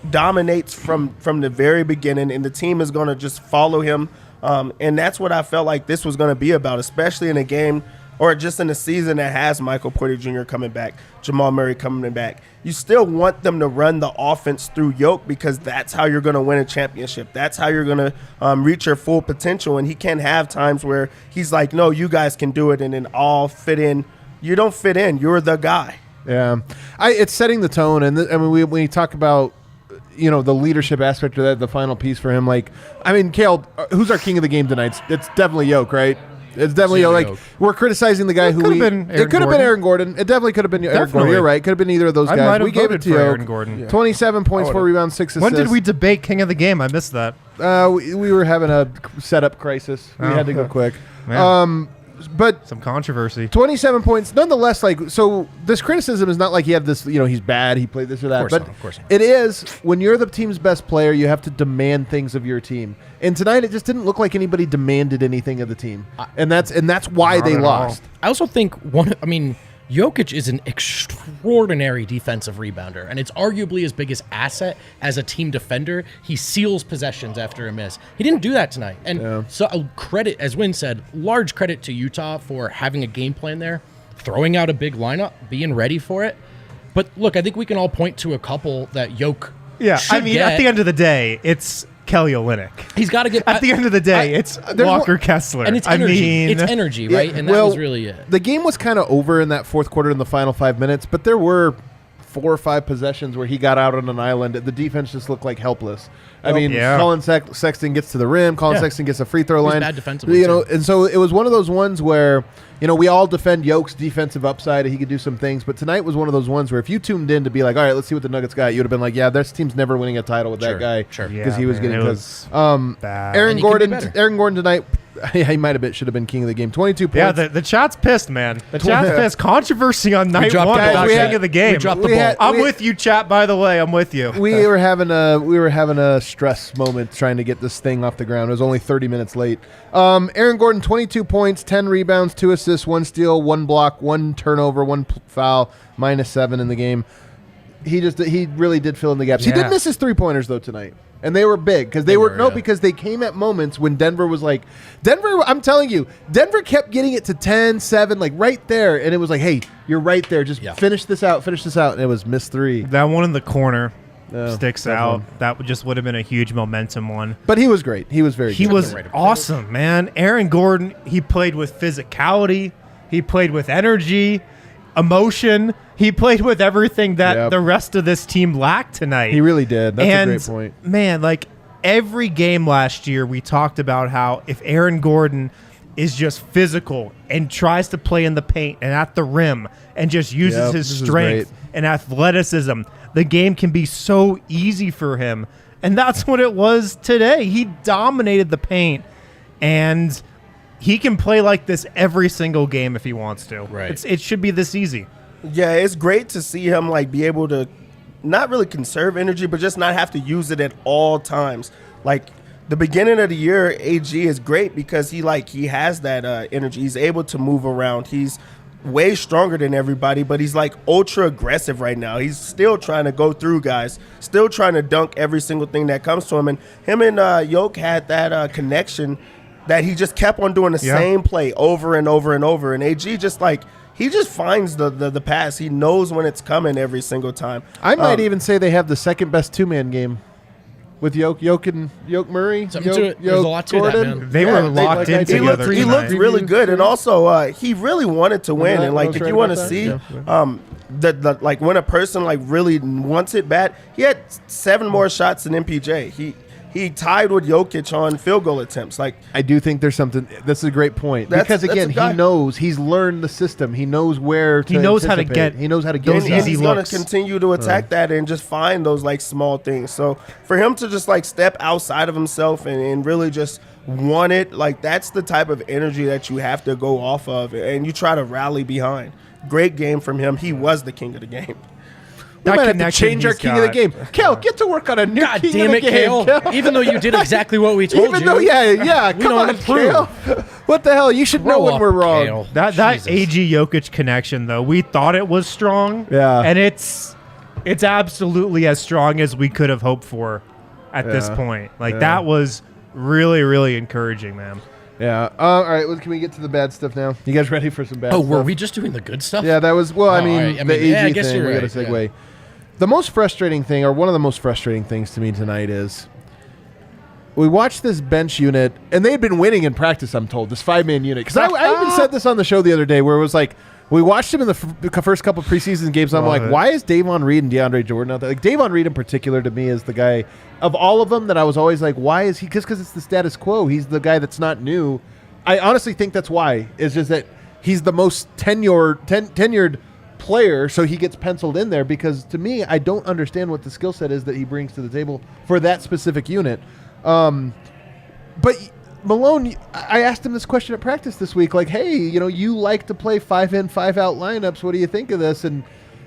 dominates from the very beginning, and the team is going to just follow him. And that's what I felt like this was going to be about, especially in a game or just in a season that has Michael Porter Jr. coming back, Jamal Murray coming back. You still want them to run the offense through Jokic because that's how you're going to win a championship. That's how you're going to reach your full potential. And he can't have times where he's like, no, you guys can do it, and then all fit in. You don't fit in. You're the guy.
Yeah. It's setting the tone. And when we talk about, the leadership aspect of that, the final piece for him, Kale, who's our king of the game tonight? It's definitely Jokic, right? It's definitely we're criticizing the guy who it could have been Aaron Gordon. It definitely could have been Aaron Gordon. You're right. Could have been either of those guys. We gave it to
Aaron Gordon.
27 points, 4 rebounds, 6 assists.
When did we debate king of the game? I missed that.
We were having a setup crisis. We had to go quick. But
some controversy.
27 points, nonetheless. So this criticism is not like he had this. He's bad. He played this or that. But
of course not.
It is when you're the team's best player, you have to demand things of your team. And tonight, it just didn't look like anybody demanded anything of the team, and that's why they lost.
I also think Jokic is an extraordinary defensive rebounder, and it's arguably his biggest asset as a team defender. He seals possessions after a miss. He didn't do that tonight. And so credit, as Wynn said, large credit to Utah for having a game plan there, throwing out a big lineup, being ready for it. But look, I think we can all point to a couple that Jokic should get.
At the end of the day, it's Kelly Olynyk.
He's got to get...
At the end of the day, it's Walker Kessler.
And it's energy. It's energy, right? And that was really it.
The game was kind of over in that fourth quarter in the final 5 minutes, but there were 4 or 5 possessions where he got out on an island. The defense just looked like helpless. Colin Sexton gets to the rim. Colin Sexton gets a free throw line.
Bad defensively,
and so it was one of those ones where we all defend Jokic's defensive upside. He could do some things, but tonight was one of those ones where if you tuned in to be like, all right, let's see what the Nuggets got, you'd have been like, yeah, this team's never winning a title with that guy because he was getting bad. Aaron Gordon tonight he might have should have been king of the game. 22 points.
Yeah, the chat's pissed, man. The chat's pissed. Controversy on night
dropped
one
the ball,
about
chat.
king of the game.
We dropped the ball.
I'm with you, chat. By the way, I'm with you.
we were having a stress moment trying to get this thing off the ground. It was only 30 minutes late. Aaron Gordon, 22 points, 10 rebounds, 2 assists, 1 steal, 1 block, 1 turnover, 1 foul, -7 in the game. He really did fill in the gaps. He
Yeah.
did miss his 3-pointers though tonight. And they were big because because they came at moments when Denver was like, I'm telling you, Denver kept getting it to 10, 7, like right there. And it was like, hey, you're right there. Just finish this out. And it was missed 3.
That one in the corner sticks
that
out.
one.
That just would have been a huge momentum one.
But he was great. He was very
He
good.
was awesome, man. Aaron Gordon, he played with physicality. He played with energy, emotion. He played with everything that the rest of this team lacked tonight.
He really did. That's a great point.
Man, like every game last year, we talked about how if Aaron Gordon is just physical and tries to play in the paint and at the rim and just uses his strength and athleticism, the game can be so easy for him. And that's what it was today. He dominated the paint, and he can play like this every single game if he wants to.
Right.
It should be this easy.
Yeah, it's great to see him like be able to not really conserve energy, but just not have to use it at all times. Like the beginning of the year, AG is great because he has that energy. He's able to move around. He's way stronger than everybody, but he's like ultra aggressive right now. He's still trying to go through guys, still trying to dunk every single thing that comes to him. And him and Yoke had that connection that he just kept on doing the same play over and over and over. And AG just he just finds the pass. He knows when it's coming every single time.
I might even say they have the second best 2-man game with Yoke Murray.
Something to it. There's a lot to that, man.
They were locked in together.
He looked really good, and also he really wanted to win. And like, if you want to see, like when a person like really wants it bad, he had 7 more shots than MPJ. He tied with Jokic on field goal attempts. Like,
I do think there's something. That's a great point because again, he knows he's learned the system. He knows where to
He knows how to
anticipate.
get
He knows how to get
those
it.
and
easy
he's going
looks.
to continue to attack that and just find those like small things. So for him to just like step outside of himself and really just want it, like that's the type of energy that you have to go off of and you try to rally behind. Great game from him. He was the king of the game.
We
That
might have to
connection
change our
he's
king of the
got.
game. Kale, get to work on a new
God
king
damn
of
it,
the game.
Kale. Even though you did exactly what we told
Even
you.
though, yeah,
We
come
don't
on,
approve.
Kale. What the hell? You should know
Grow
when
up,
we're wrong.
Kale.
That
Jesus.
AG Jokic connection, though, we thought it was strong.
Yeah.
And it's absolutely as strong as we could have hoped for at this point. Like, that was really, really encouraging, man.
Yeah. All right. Well, can we get to the bad stuff now? You guys ready for some bad
Oh,
stuff?
were we just doing the good stuff?
Yeah, that was. Well, I mean,
all right. I
the
mean,
AG
yeah, I guess
thing.
you're
We got
right,
to segue. The most frustrating thing, or one of the most frustrating things to me tonight, is we watched this bench unit, and they had been winning in practice. I'm told this 5-man unit, because I even said this on the show the other day, where it was like we watched him in the first couple preseason games. And I'm like, why is Davon Reed and DeAndre Jordan out there? Like Davon Reed in particular, to me, is the guy of all of them that I was always like, why is he? Because it's the status quo. He's the guy that's not new. I honestly think that's why. It's just that he's the most tenured player, so he gets penciled in there, because to me, I don't understand what the skill set is that he brings to the table for that specific unit. But Malone, I asked him this question at practice this week, like, hey, you like to play 5-in, 5-out lineups. What do you think of this? And,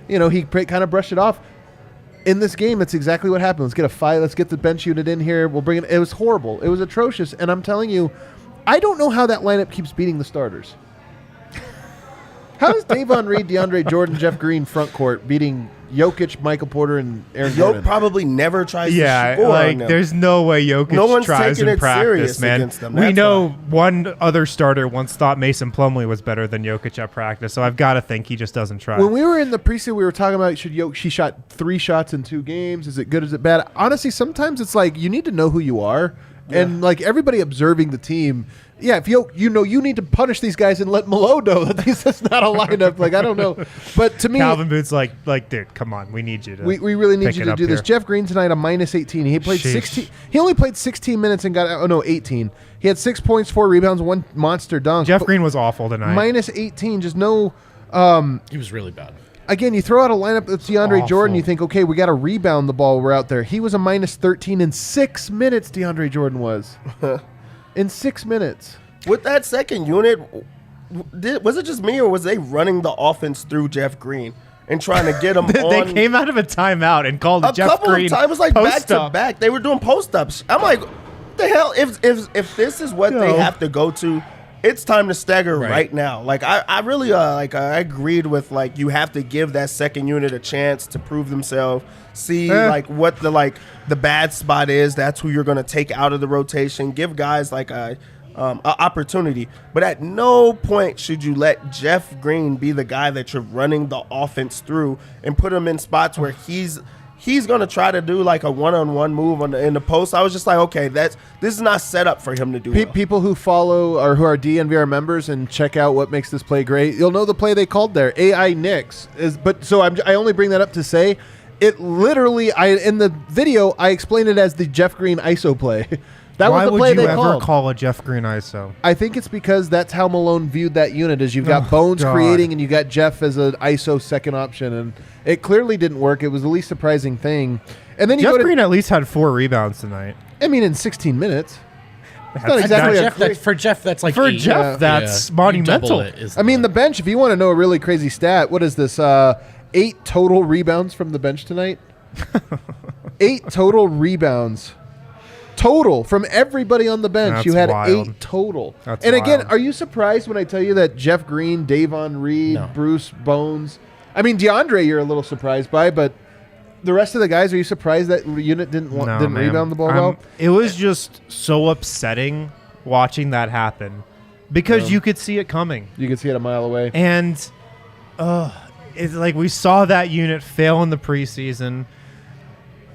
he kind of brushed it off. In this game, that's exactly what happened. Let's get the bench unit in here. We'll bring it. It was horrible. It was atrocious. And I'm telling you, I don't know how that lineup keeps beating the starters. How is Davon Reed, DeAndre Jordan, Jeff Green front court beating Jokic, Michael Porter, and Aaron Gordon?
Yoke probably never tries to
Yeah,
score
like
on them.
there's no way Jokic
No one's
tries
taking
in
it
practice,
serious
man.
against them.
We
That's
know
why.
one other starter once thought Mason Plumlee was better than Jokic at practice, so I've got to think he just doesn't try.
When we were in the preseason, we were talking about she shot 3 shots in 2 games. Is it good? Is it bad? Honestly, sometimes it's like you need to know who you are, and like everybody observing the team. Yeah, if you need to punish these guys and let Malone know that this is not a lineup. Like, I don't know, but to me,
Calvin Booth's like, dude, come on, we need you to.
we really need
pick
you
it
to
up
do this.
here.
Jeff Green tonight a -18. He played
Sheesh.
16. He only played 16 minutes and got 18. He had 6 points, 4 rebounds, 1 monster dunk.
Jeff
But
Green was awful tonight.
-18. Just no.
He was really bad.
Again, you throw out a lineup that's DeAndre
Awful.
Jordan, you think, okay, we got to rebound the ball. We're out there. He was a -13 in 6 minutes. DeAndre Jordan was in 6 minutes.
with that second unit, was it just me or was they running the offense through Jeff Green and trying to get him on?
They came out of a timeout and called
a
Jeff
couple
Green
of times. It was like back to
post-up.
back. They were doing post-ups. I'm like, what the hell? If this is what they have to go to, it's time to stagger right now. Like I really I agreed with like you have to give that second unit a chance to prove themselves. See like what the bad spot is. That's who you're going to take out of the rotation. Give guys like a opportunity. But at no point should you let Jeff Green be the guy that you're running the offense through and put him in spots where he's going to try to do like a one-on-one move in the post. I was just like, okay, this is not set up for him to do.
People who follow or who are DNVR members and check out what makes this play great, you'll know the play they called there. AI Knicks is, but so I only bring that up to say it literally. In the video I explained it as the Jeff Green ISO play. That
Why
was the play
would you
they
ever
called.
call a Jeff Green ISO?
I think it's because that's how Malone viewed that unit. Is you've got Bones
God.
creating and you got Jeff as an ISO second option, and it clearly didn't work. It was the least surprising thing. And then you
Jeff
go to,
Green at least had 4 rebounds tonight.
I mean, in 16 minutes. It's not
That's-
exactly a
Jeff, for Jeff, that's like
For
8.
Jeff, that's
You
monumental.
double it is
I mean, the bench, if you want to know a really crazy stat, what is this? 8 total rebounds from the bench tonight? 8 total rebounds. Total from everybody on the bench.
That's
you had
wild.
8 total.
That's
and again,
wild.
are you surprised when I tell you that Jeff Green, Davon Reed,
No.
Bruce Bones? I mean, DeAndre, you're a little surprised by, but the rest of the guys, are you surprised that unit didn't
No, man.
rebound the ball well?
It was just so upsetting watching that happen because you could see it coming.
You could see it a mile away.
And it's like we saw that unit fail in the preseason.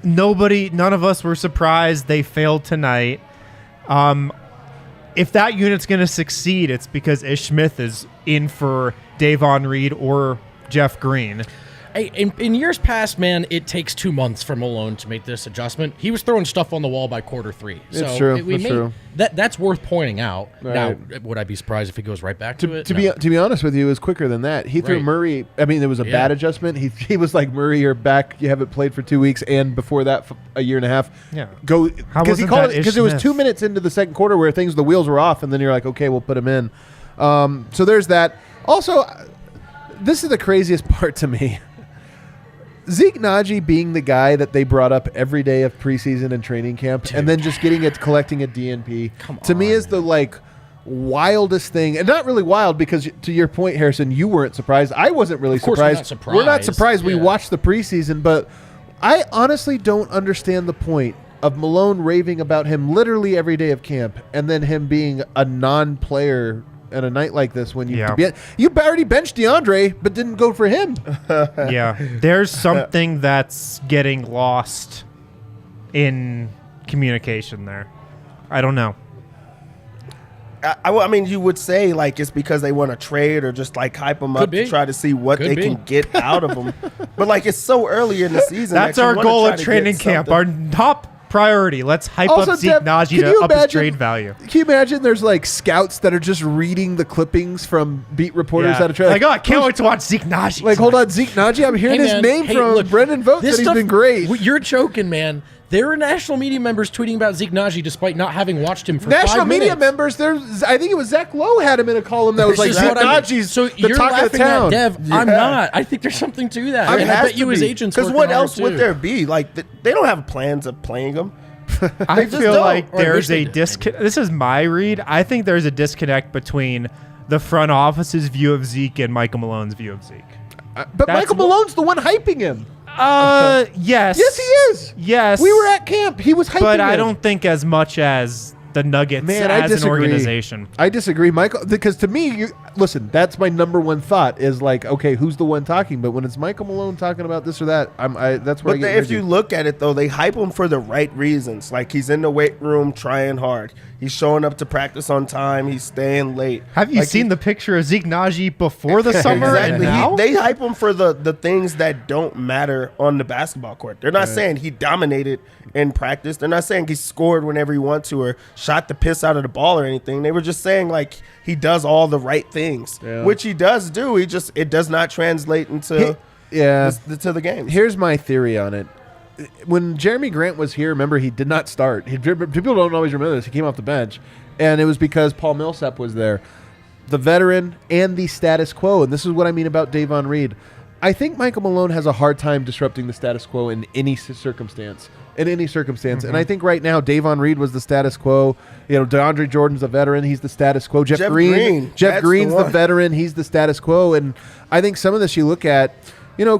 None of us were surprised they failed tonight. If that unit's going to succeed, it's because Ish Smith is in for Davon Reed or Jeff Green.
Hey, in years past, man, it takes 2 months for Malone to make this adjustment. He was throwing stuff on the wall by quarter 3.
It's true. It's true.
That's worth pointing out.
Right.
Now, would I be surprised if he goes right back to it?
To
No.
be honest with you, it was quicker than that. He threw
Right.
Murray. I mean, it was a bad adjustment. He was like, Murray, you're back. You haven't played for 2 weeks, and before that, a year and a half.
Yeah.
Go
How
because he
wasn't
called
that
it because
Ish
it was
Smith?
2 minutes into the second quarter where the wheels were off, and then you're like, okay, we'll put him in. So there's that. Also, this is the craziest part to me. Zeke Naji being the guy that they brought up every day of preseason and training camp, and then just collecting a DNP, to me is the wildest thing, and not really wild because to your point, Harrison, you weren't surprised. I wasn't really
Of course we're
surprised.
not
We're not
surprised.
surprised. We
Yeah.
watched the preseason, but I honestly don't understand the point of Malone raving about him literally every day of camp, and then him being a non-player at a night like this when you you already benched DeAndre but didn't go for him.
Yeah. There's something that's getting lost in communication there. I don't know.
I mean, you would say like it's because they want to trade or just like hype them up
be.
to try to see what
Could
they
be.
can get out of them. But like it's so early in the season.
That's
that you
our
wanna
goal
try
at
to
training
get
camp.
something.
Our top priority. Let's hype
Also,
up Zeke
Deb,
Naji
can
to
you
up his
imagine-
trade value.
Can you imagine there's like scouts that are just reading the clippings from beat reporters
Yeah.
out of trade?
Like, oh, I can't wait to watch Zeke Naji.
Like, hold on, Zeke Naji. I'm hearing
Hey,
his
man.
name
Hey,
from
look,
Brendan Vogt.
this
That he's
stuff-
been great.
You're joking, man. There were national media members tweeting about Zeke Naji despite not having watched him for 5
National media
minutes.
members. There's, I think it was Zach Lowe had him in a column that was
This
like
is
Zach
what I mean.
Naji's
So
the
you're
talk of the
laughing
town.
at Dev. I'm not. I think there's something to that.
It
And I
has
bet
to
you his
be.
agents
Because
working
what
hard,
else would
too.
there be? Like they don't have plans of playing him.
I
just
feel
don't.
like
Or I wish
there's
they
a
did.
disconnect. This is my read. I think there's a disconnect between the front office's view of Zeke and Michael Malone's view of Zeke.
But
That's
Michael
what-
Malone's the one hyping him.
Yes.
Yes, he is.
Yes.
We were at camp. He was hyping
But
him.
I don't think as much as the Nuggets
Man, I
as
disagree.
an organization.
I disagree, Michael, because to me, listen, that's my number one thought is like, okay, who's the one talking? But when it's Michael Malone talking about this or that, that's where I
But
get
if
rigid.
you look at it though, they hype him for the right reasons. Like he's in the weight room trying hard. He's showing up to practice on time. He's staying late.
Have you
Like,
seen the picture of Zeke Naji before the summer and
Exactly.
now?
They hype him for the things that don't matter on the basketball court. They're not saying he dominated in practice. They're not saying he scored whenever he wanted to or shot the piss out of the ball or anything. They were just saying like he does all the right things, which he does do. It does not translate into to the game.
Here's my theory on it. When Jeremy Grant was here, remember, he did not start. People don't always remember this. He came off the bench. and it was because Paul Millsap was there. The veteran and the status quo, and this is what I mean about Davon Reed. I think Michael Malone has a hard time disrupting the status quo in any circumstance. And I think right now Davon Reed was the status quo. DeAndre Jordan's the veteran. He's the status quo. Jeff Green's the veteran. He's the status quo. And I think some of this you look at,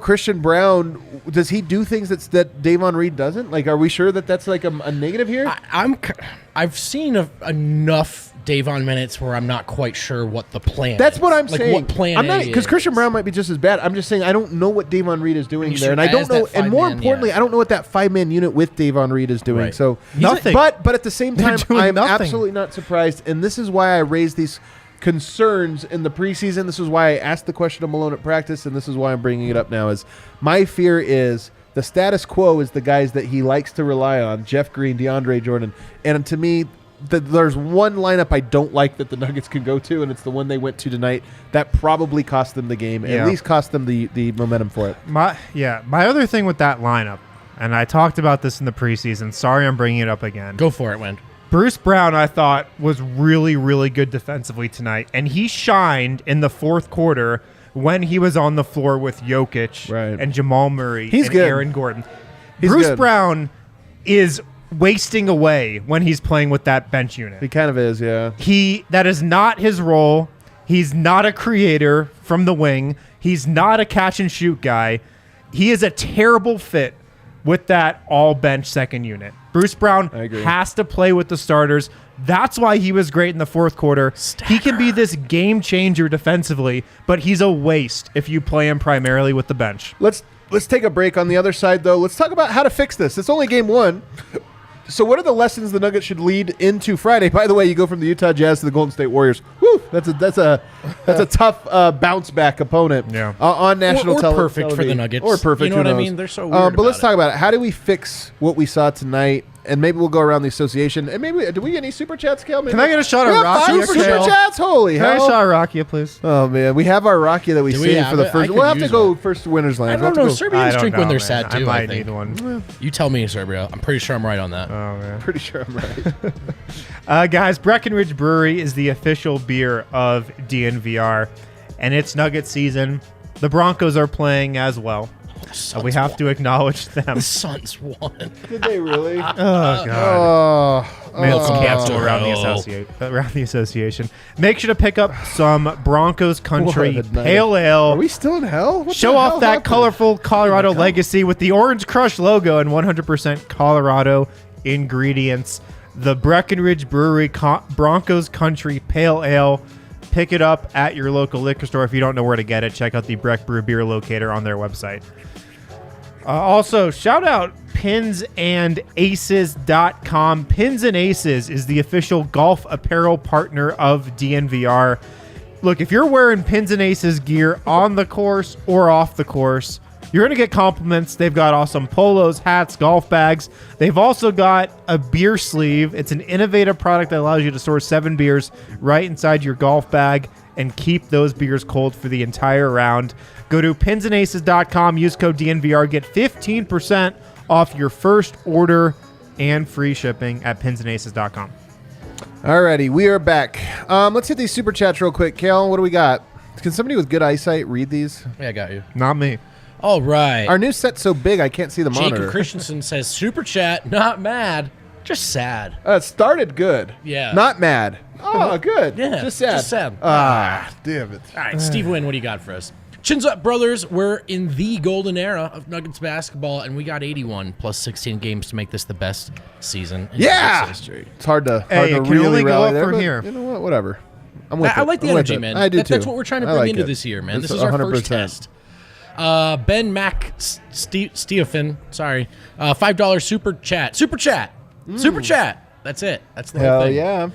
Christian Brown, does he do things that Davon Reed doesn't? Like, are we sure that that's like a negative here?
I've seen enough Davon minutes where I'm not quite sure what the plan is.
That's what I'm saying.
What plan
because Christian Brown might be just as bad. I'm just saying I don't know what Davon Reed is doing there, and I don't know. And more importantly, I don't know what that 5-man unit with Davon Reed is doing.
Right.
So
nothing.
But at the same time, I'm
nothing.
absolutely not surprised, and this is why I raised these concerns in the preseason. This is why I asked the question of Malone at practice, and this is why I'm bringing it up now. Is my fear is the status quo is the guys that he likes to rely on: Jeff Green, DeAndre Jordan, and to me. There's one lineup I don't like that the Nuggets can go to, and it's the one they went to tonight. That probably cost them the game, at least cost them the momentum for it.
My other thing with that lineup, and I talked about this in the preseason. Sorry I'm bringing it up again.
Go for it, Wend.
Bruce Brown, I thought, was really, really good defensively tonight, and he shined in the fourth quarter when he was on the floor with Jokic and Jamal Murray and
good.
Aaron Gordon. Bruce Brown is wasting away when he's playing with that bench unit.
He kind of is, yeah.
That is not his role. He's not a creator from the wing. He's not a catch and shoot guy. He is a terrible fit with that all bench second unit. Bruce Brown has to play with the starters. That's why he was great in the fourth quarter. He can be this game changer defensively, but he's a waste if you play him primarily with the bench.
Let's take a break. On the other side, though, let's talk about how to fix this. It's only game one. So what are the lessons the Nuggets should lead into Friday? By the way, you go from the Utah Jazz to the Golden State Warriors. Whew, that's a tough bounce back opponent on national television.
Perfect for the Nuggets.
Or perfect,
you know what I mean? They're so weird
but let's talk about it. How do we fix what we saw tonight? And maybe we'll go around the association. And maybe do we get any super chats, Cal?
Can I get a shot of Rakia?
Super chats? Holy hell!
Can I get a shot of Rakia, please?
Oh man, we have our Rakia that we saved for the first. We'll have to go first to Winners Land.
I don't know. Serbians drink when they're sad too.
I might need one.
You tell me, Serbia. I'm pretty sure I'm right on that.
Oh man,
pretty sure I'm right.
Guys, Breckenridge Brewery is the official beer of DNVR, and it's Nugget season. The Broncos are playing as well. We have to acknowledge them.
The Suns won.
Did they really?
Oh God! Man, it's cancel around the association. Make sure to pick up some Broncos Country Pale Ale.
Are we still in hell?
Show off that colorful Colorado legacy with the Orange Crush logo and 100% Colorado ingredients. The Breckenridge Brewery Broncos Country Pale Ale. Pick it up at your local liquor store. If you don't know where to get it, check out the Breck Brew Beer Locator on their website. Also, shout out pinsandaces.com. Pins and Aces is the official golf apparel partner of DNVR. Look, if you're wearing Pins and Aces gear on the course or off the course, you're going to get compliments. They've got awesome polos, hats, golf bags. They've also got a beer sleeve. It's an innovative product that allows you to store 7 beers right inside your golf bag and keep those beers cold for the entire round. Go to pinsandaces.com, use code DNVR, get 15% off your first order and free shipping at pinsandaces.com.
Alrighty, we are back. Let's hit these super chats real quick. Kale, what do we got? Can somebody with good eyesight read these?
Yeah, I got you.
Not me.
All right.
Our new set's so big I can't see the monitor.
Jacob Christensen says, super chat, not mad, just sad.
It started good.
Yeah.
Not mad. Oh, good.
Yeah.
Just sad.
Just sad.
Damn it.
All right, Steve Wynn, what do you got for us? Chins up, brothers. We're in the golden era of Nuggets basketball, and we got 81 plus 16 games to make this the best season in Nuggets history.
It's hard to
can
really
only go
rally
up
there,
from
but
here.
You know what? Whatever. I'm with it.
I like the
I'm with
energy,
it.
man.
I do too.
That's what we're trying to bring into this year, man. This is our 100%. First test. Ben Mac Steofan, sorry, $5 super chat. Super chat. That's it. That's the whole thing.
Yeah.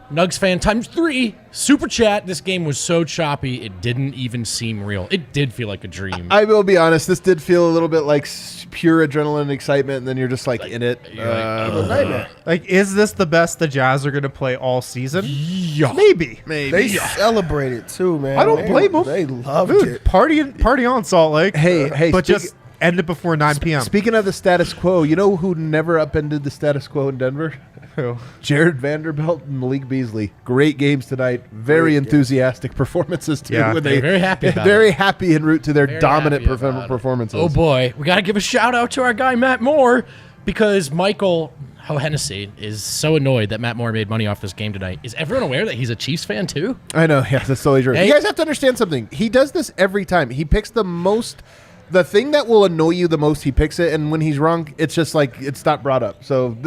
Nugs fan times 3. Super chat. This game was so choppy, it didn't even seem real. It did feel like a dream.
I will be honest. This did feel a little bit like pure adrenaline and excitement, and then you're just like in it.
Like, is this the best the Jazz are going to play all season?
Yeah.
Maybe.
They celebrated too, man.
I don't blame them.
They loved
Dude,
it.
party on Salt Lake.
Hey,
but just end it before 9 p.m.
Speaking of the status quo, you know who never upended the status quo in Denver?
Who?
Jared Vanderbilt and Malik Beasley. Great games tonight. Very enthusiastic performances too.
Yeah,
when
they're very happy about
very
it.
happy en route to their
Very
dominant
happy about it.
performances.
Oh boy, we got to give a shout out to our guy Matt Moore, because Michael Hennessy is so annoyed that Matt Moore made money off this game tonight. Is everyone aware that he's a Chiefs fan too?
I know. Yeah, that's totally true.
Hey.
You guys have to understand something. He does this every time. He picks the thing that will annoy you the most, he picks it, and when he's wrong, it's just like it's not brought up. So,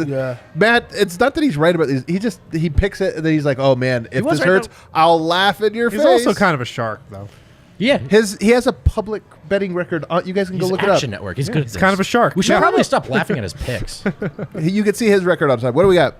Matt, it's not that he's right about this. He picks it, and then he's like, "Oh man, if this
right,
hurts,
though.
I'll laugh in your
He's
face."
also kind of a shark, though.
Yeah,
He has a public betting record. You guys can go
he's
look
Action
it up.
Network. He's good at
He's
this.
kind of a shark.
We should
Yeah.
probably stop laughing at his picks.
You can see his record on side. What do we got?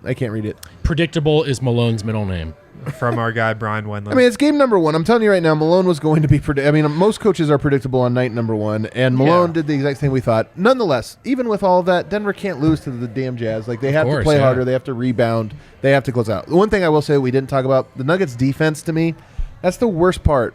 I can't read it.
Predictable is Malone's middle name.
From our guy Brian Wendland.
I mean, it's game number 1. I'm telling you right now, Malone was going to be most coaches are predictable on night number 1, and Malone did the exact thing we thought. Nonetheless, even with all of that, Denver can't lose to the damn Jazz. Like, they have to play harder. They have to rebound. They have to close out. The one thing I will say we didn't talk about, the Nuggets defense, to me, that's the worst part.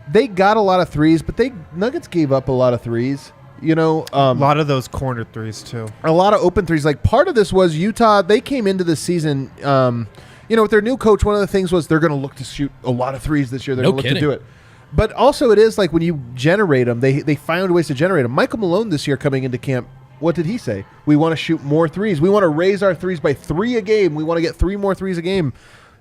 They got a lot of threes, but Nuggets gave up a lot of threes. You know,
a lot of those corner threes too.
A lot of open threes. Like, part of this was Utah. They came into the season, with their new coach. One of the things was they're going to look to shoot a lot of threes this year. They're going to look to do it. But also, it is like when you generate them, they find ways to generate them. Michael Malone this year coming into camp, what did he say? We want to shoot more threes. We want to raise our threes by 3 a game. We want to get 3 more threes a game.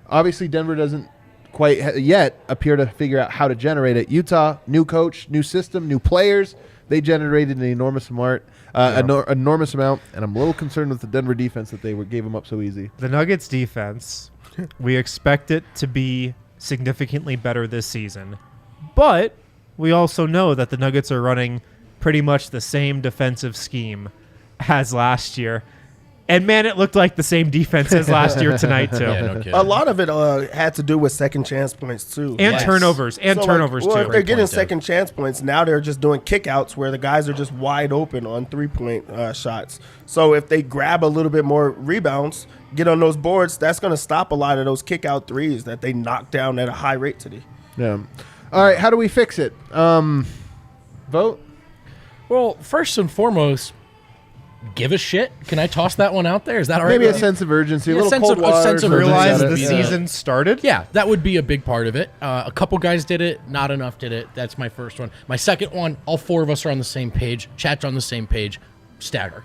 Obviously, Denver doesn't quite yet appear to figure out how to generate it. Utah, new coach, new system, new players. They generated an enormous amount, and I'm a little concerned with the Denver defense that they gave them up so easy.
The Nuggets defense, we expect it to be significantly better this season, but we also know that the Nuggets are running pretty much the same defensive scheme as last year. And, man, it looked like the same defense as last year tonight, too.
Yeah, no kidding.
A lot of it had to do with second chance points, too.
And
Yes.
turnovers. And
So,
turnovers,
well,
too.
if they're getting
point, Dave.
second chance points, now they're just doing kickouts where the guys are just wide open on 3-point shots. So if they grab a little bit more rebounds, get on those boards, that's going to stop a lot of those kick-out threes that they knock down at a high rate today.
Yeah. All right, how do we fix it? Vote?
Well, first and foremost, give a shit. Can I toss that one out there? Is that all right?
Maybe a
with you?
sense of urgency, a
Yeah,
little
sense
cold
of- a
water.
sense of
so
urgency.
Realize
that
the
it-
season started.
Yeah, that would be a big part of it. A couple guys did it. Not enough did it. That's my first one. My second one, all 4 of us are on the same page. Chat's on the same page. Stagger.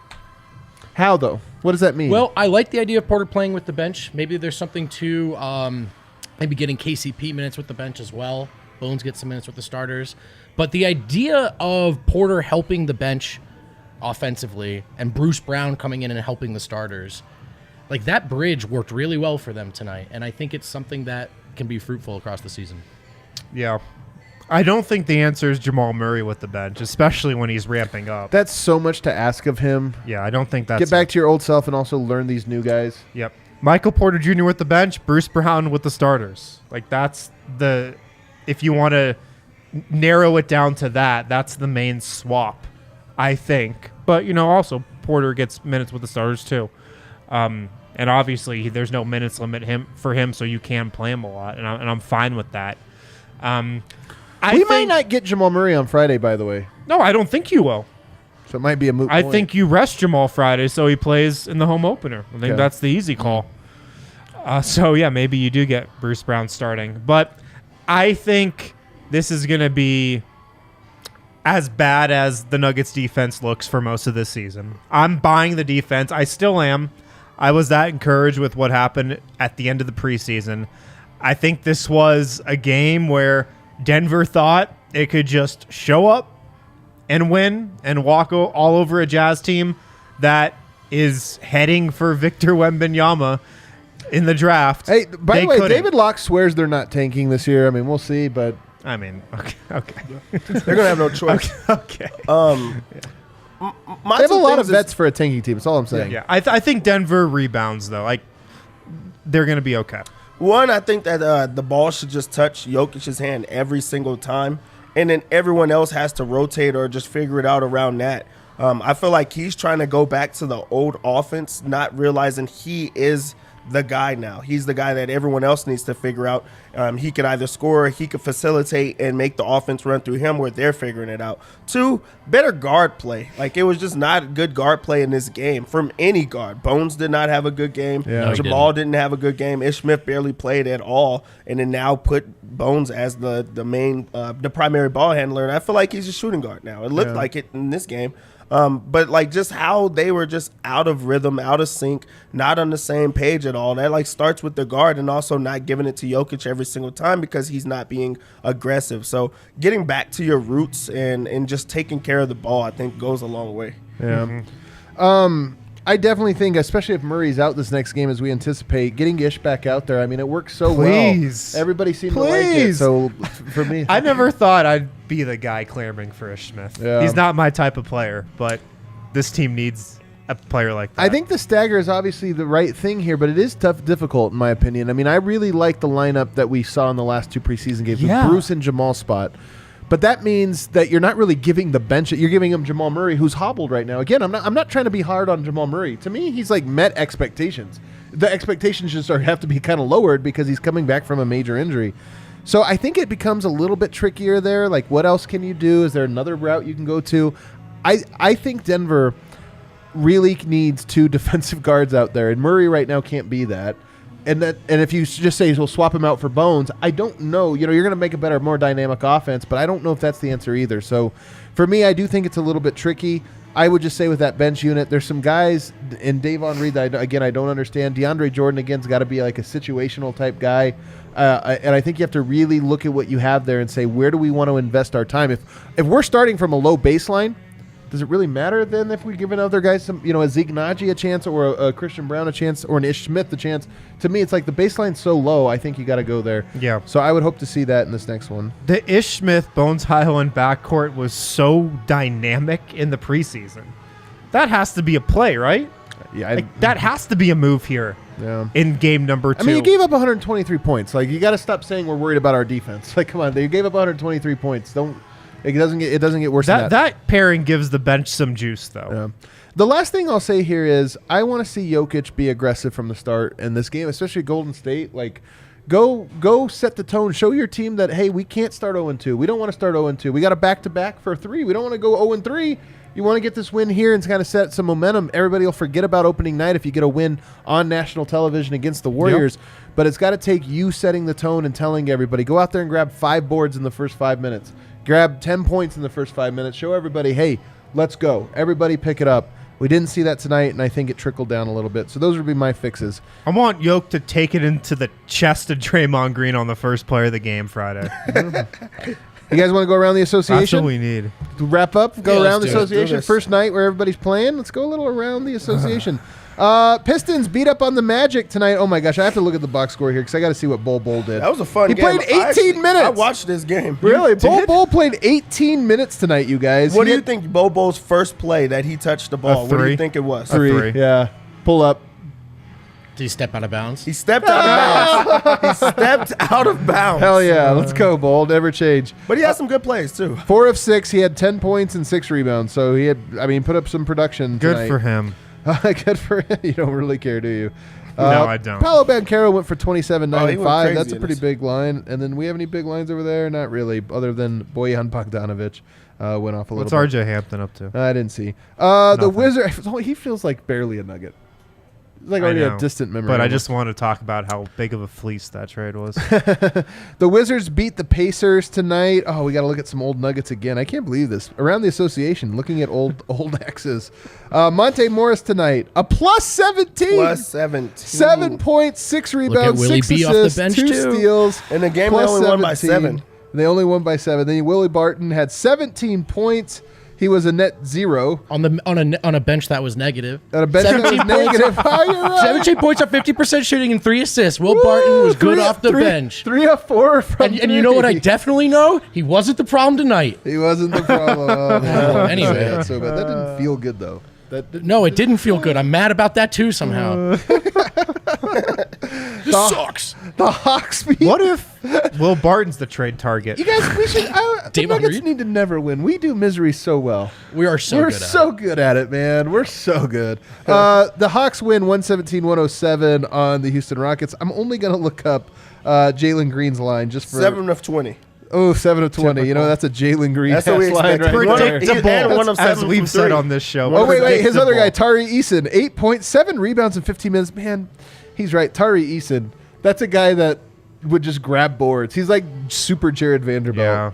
How, though? What does that mean?
Well, I like the idea of Porter playing with the bench. Maybe there's something to maybe getting KCP minutes with the bench as well. Bones gets some minutes with the starters. But the idea of Porter helping the bench offensively and Bruce Brown coming in and helping the starters, like that bridge worked really well for them tonight. And I think it's something that can be fruitful across the season.
Yeah. I don't think the answer is Jamal Murray with the bench, especially when he's ramping up.
that's so much to ask of him.
Yeah, I don't think that's
Get back to your old self and also learn these new guys.
Yep. Michael Porter Jr. with the bench, Bruce Brown with the starters. Like, that's the, if you want to narrow it down to that, that's the main swap, I think. But, also Porter gets minutes with the starters too. And obviously there's no minutes limit for him, so you can play him a lot, and I'm fine with that.
We might not get Jamal Murray on Friday, by the way.
No, I don't think you will.
So it might be a moot
I
point.
think you rest Jamal Friday so he plays in the home opener. I think
Okay.
that's the easy call. So, yeah, maybe you do get Bruce Brown starting. But I think this is going to be as bad as the Nuggets defense looks for most of this season. I'm buying the defense. I still am. I was that encouraged with what happened at the end of the preseason. I think this was a game where Denver thought it could just show up and win and walk all over a Jazz team that is heading for Victor Wembanyama in the draft.
Hey, by the way,
couldn't.
David Locke swears they're not tanking this year. I mean, we'll see, but
I mean, okay.
They're going to have no choice.
Okay.
My
they have a
two
lot of
things is-
vets for a tanking team. That's all I'm saying.
Yeah, I think Denver rebounds, though. Like, they're going to be okay.
One, I think that the ball should just touch Jokic's hand every single time, and then everyone else has to rotate or just figure it out around that. I feel like he's trying to go back to the old offense, not realizing he is the guy now. He's the guy that everyone else needs to figure out. He could either score, he could facilitate and make the offense run through him where they're figuring it out. 2, better guard play. Like, it was just not good guard play in this game from any guard. Bones did not have a good game.
Yeah. No,
Jamal didn't have a good game. Ish Smith barely played at all. And then now put Bones as the main, the primary ball handler. And I feel like he's a shooting guard now. It looked like it in this game. But like just how they were just out of rhythm, out of sync, not on the same page at all. That like starts with the guard and also not giving it to Jokic every single time because he's not being aggressive. So getting back to your roots and just taking care of the ball, I think goes a long way.
Yeah. I definitely think, especially if Murray's out this next game as we anticipate, getting Ish back out there, I mean, it works so
Please.
well. Everybody seemed to like it. So for me,
I never thought I'd be the guy clamoring for Ish Smith.
Yeah.
He's not my type of player, but this team needs a player like that.
I think the stagger is obviously the right thing here, but it is difficult in my opinion. I mean, I really like the lineup that we saw in the last 2 preseason games with Bruce and Jamal spot. But that means that you're not really giving the bench. You're giving him Jamal Murray, who's hobbled right now. Again, I'm not trying to be hard on Jamal Murray. To me, he's like met expectations. The expectations just have to be kind of lowered because he's coming back from a major injury. So I think it becomes a little bit trickier there. Like, what else can you do? Is there another route you can go to? I think Denver really needs 2 defensive guards out there, and Murray right now can't be that. And if you just say, we'll swap him out for Bones, I don't know. You know, you're going to make a better, more dynamic offense, but I don't know if that's the answer either. So for me, I do think it's a little bit tricky. I would just say with that bench unit, there's some guys in Davon Reed that, I don't understand. DeAndre Jordan, again's got to be like a situational type guy. And I think you have to really look at what you have there and say, where do we want to invest our time? If we're starting from a low baseline, does it really matter then if we give another guy some, a Zeke Naji a chance or a Christian Brown a chance or an Ish Smith a chance? To me, it's like the baseline's so low, I think you got to go there.
Yeah.
So I would hope to see that in this next one.
The Ish Smith Bones Highland backcourt was so dynamic in the preseason. That has to be a play, right?
Yeah,
that has to be a move here.
Yeah.
In game number 2.
I mean, you gave up 123 points. Like, you got to stop saying we're worried about our defense. Like, come on, you gave up 123 points. It doesn't get worse than that.
That pairing gives the bench some juice, though.
Yeah. The last thing I'll say here is I want to see Jokic be aggressive from the start in this game, especially Golden State. Like, go set the tone. Show your team that, hey, we can't start 0-2. We don't want to start 0-2. We got a back-to-back for 3. We don't want to go 0-3. You want to get this win here and kind of set some momentum. Everybody will forget about opening night if you get a win on national television against the Warriors. Yep. But it's got to take you setting the tone and telling everybody, go out there and grab 5 boards in the first 5 minutes. Grab 10 points in the first 5 minutes. Show everybody, hey, let's go. Everybody pick it up. We didn't see that tonight, and I think it trickled down a little bit. So those would be my fixes.
I want Yoke to take it into the chest of Draymond Green on the first play of the game Friday.
You guys want to go around the association?
That's what we need.
To wrap up, go around the
do
association. First night where everybody's playing. Let's go a little around the association. Pistons beat up on the Magic tonight. Oh, my gosh. I have to look at the box score here because I got to see what Bol did.
That was a fun game.
He played 18 minutes.
I watched this game.
Really? Bol played 18 minutes tonight, you guys.
What do you think Bol's first play that he touched the ball? What do you think it was?
3. Yeah. Pull up.
Did he step out of bounds?
He stepped out of bounds. He stepped out of bounds.
Hell yeah. Let's go, Bol. Never change.
But he had some good plays, too.
4 of 6. He had 10 points and 6 rebounds. So he had, put up some production
Good
tonight.
for him.
Good for him. You don't really care, do you?
No, I don't.
Paolo Banchero went for 27, 9, and 5. That's a pretty
this.
big line. And then we have any big lines over there? Not really, other than Bojan Bogdanovic went off a little
What's
bit.
RJ Hampton up to?
I didn't see. The Wizard, he feels like barely a Nugget. It's like already a distant memory.
But I just want to talk about how big of a fleece that trade was.
The Wizards beat the Pacers tonight. Oh, we got to look at some old Nuggets again. I can't believe this. Around the association, looking at old exes. Monte Morris tonight, a plus 17.
Plus 17.
7 points, 6 rebounds,
Willie
6
B
assists,
off the bench
2
too.
steals.
In the game,
plus
they only won by 7.
They only won by 7. Then Willie Barton had 17 points. He was a net 0
on a bench that was negative.
On a bench that was negative. Oh, you're right.
17 points on 50% shooting and 3 assists. Will Barton was good off the bench.
3 of 4 from
and you know what I definitely know? He wasn't the problem tonight.
He wasn't the problem. Oh, man.
Anyway.
That's so bad. That didn't feel good, though.
No, it didn't feel good. I'm mad about that, too, somehow. This sucks.
The Hawks beat.
What if Will Barton's the trade target.
You guys, we should. The
Dave
Nuggets
Reed?
need to never win. We do misery so well.
We are so
We're
good at
so
it.
good at it, man. We're so good. The Hawks win 117-107 on the Houston Rockets. I'm only going to look up Jalen Green's line just for
7 of 20.
Oh, 7 of 20. You know, that's a Jalen Green
That's what we
line
expected.
right
One of-
there.
Predictable,
And one of
as
7
we've
from
said
3.
on this show.
Oh, wait. His other guy,
Predictable.
Tari Eason, 8.7 rebounds in 15 minutes. Man, he's right. Tari Eason. That's a guy that would just grab boards. He's like super Jared Vanderbilt.
Yeah.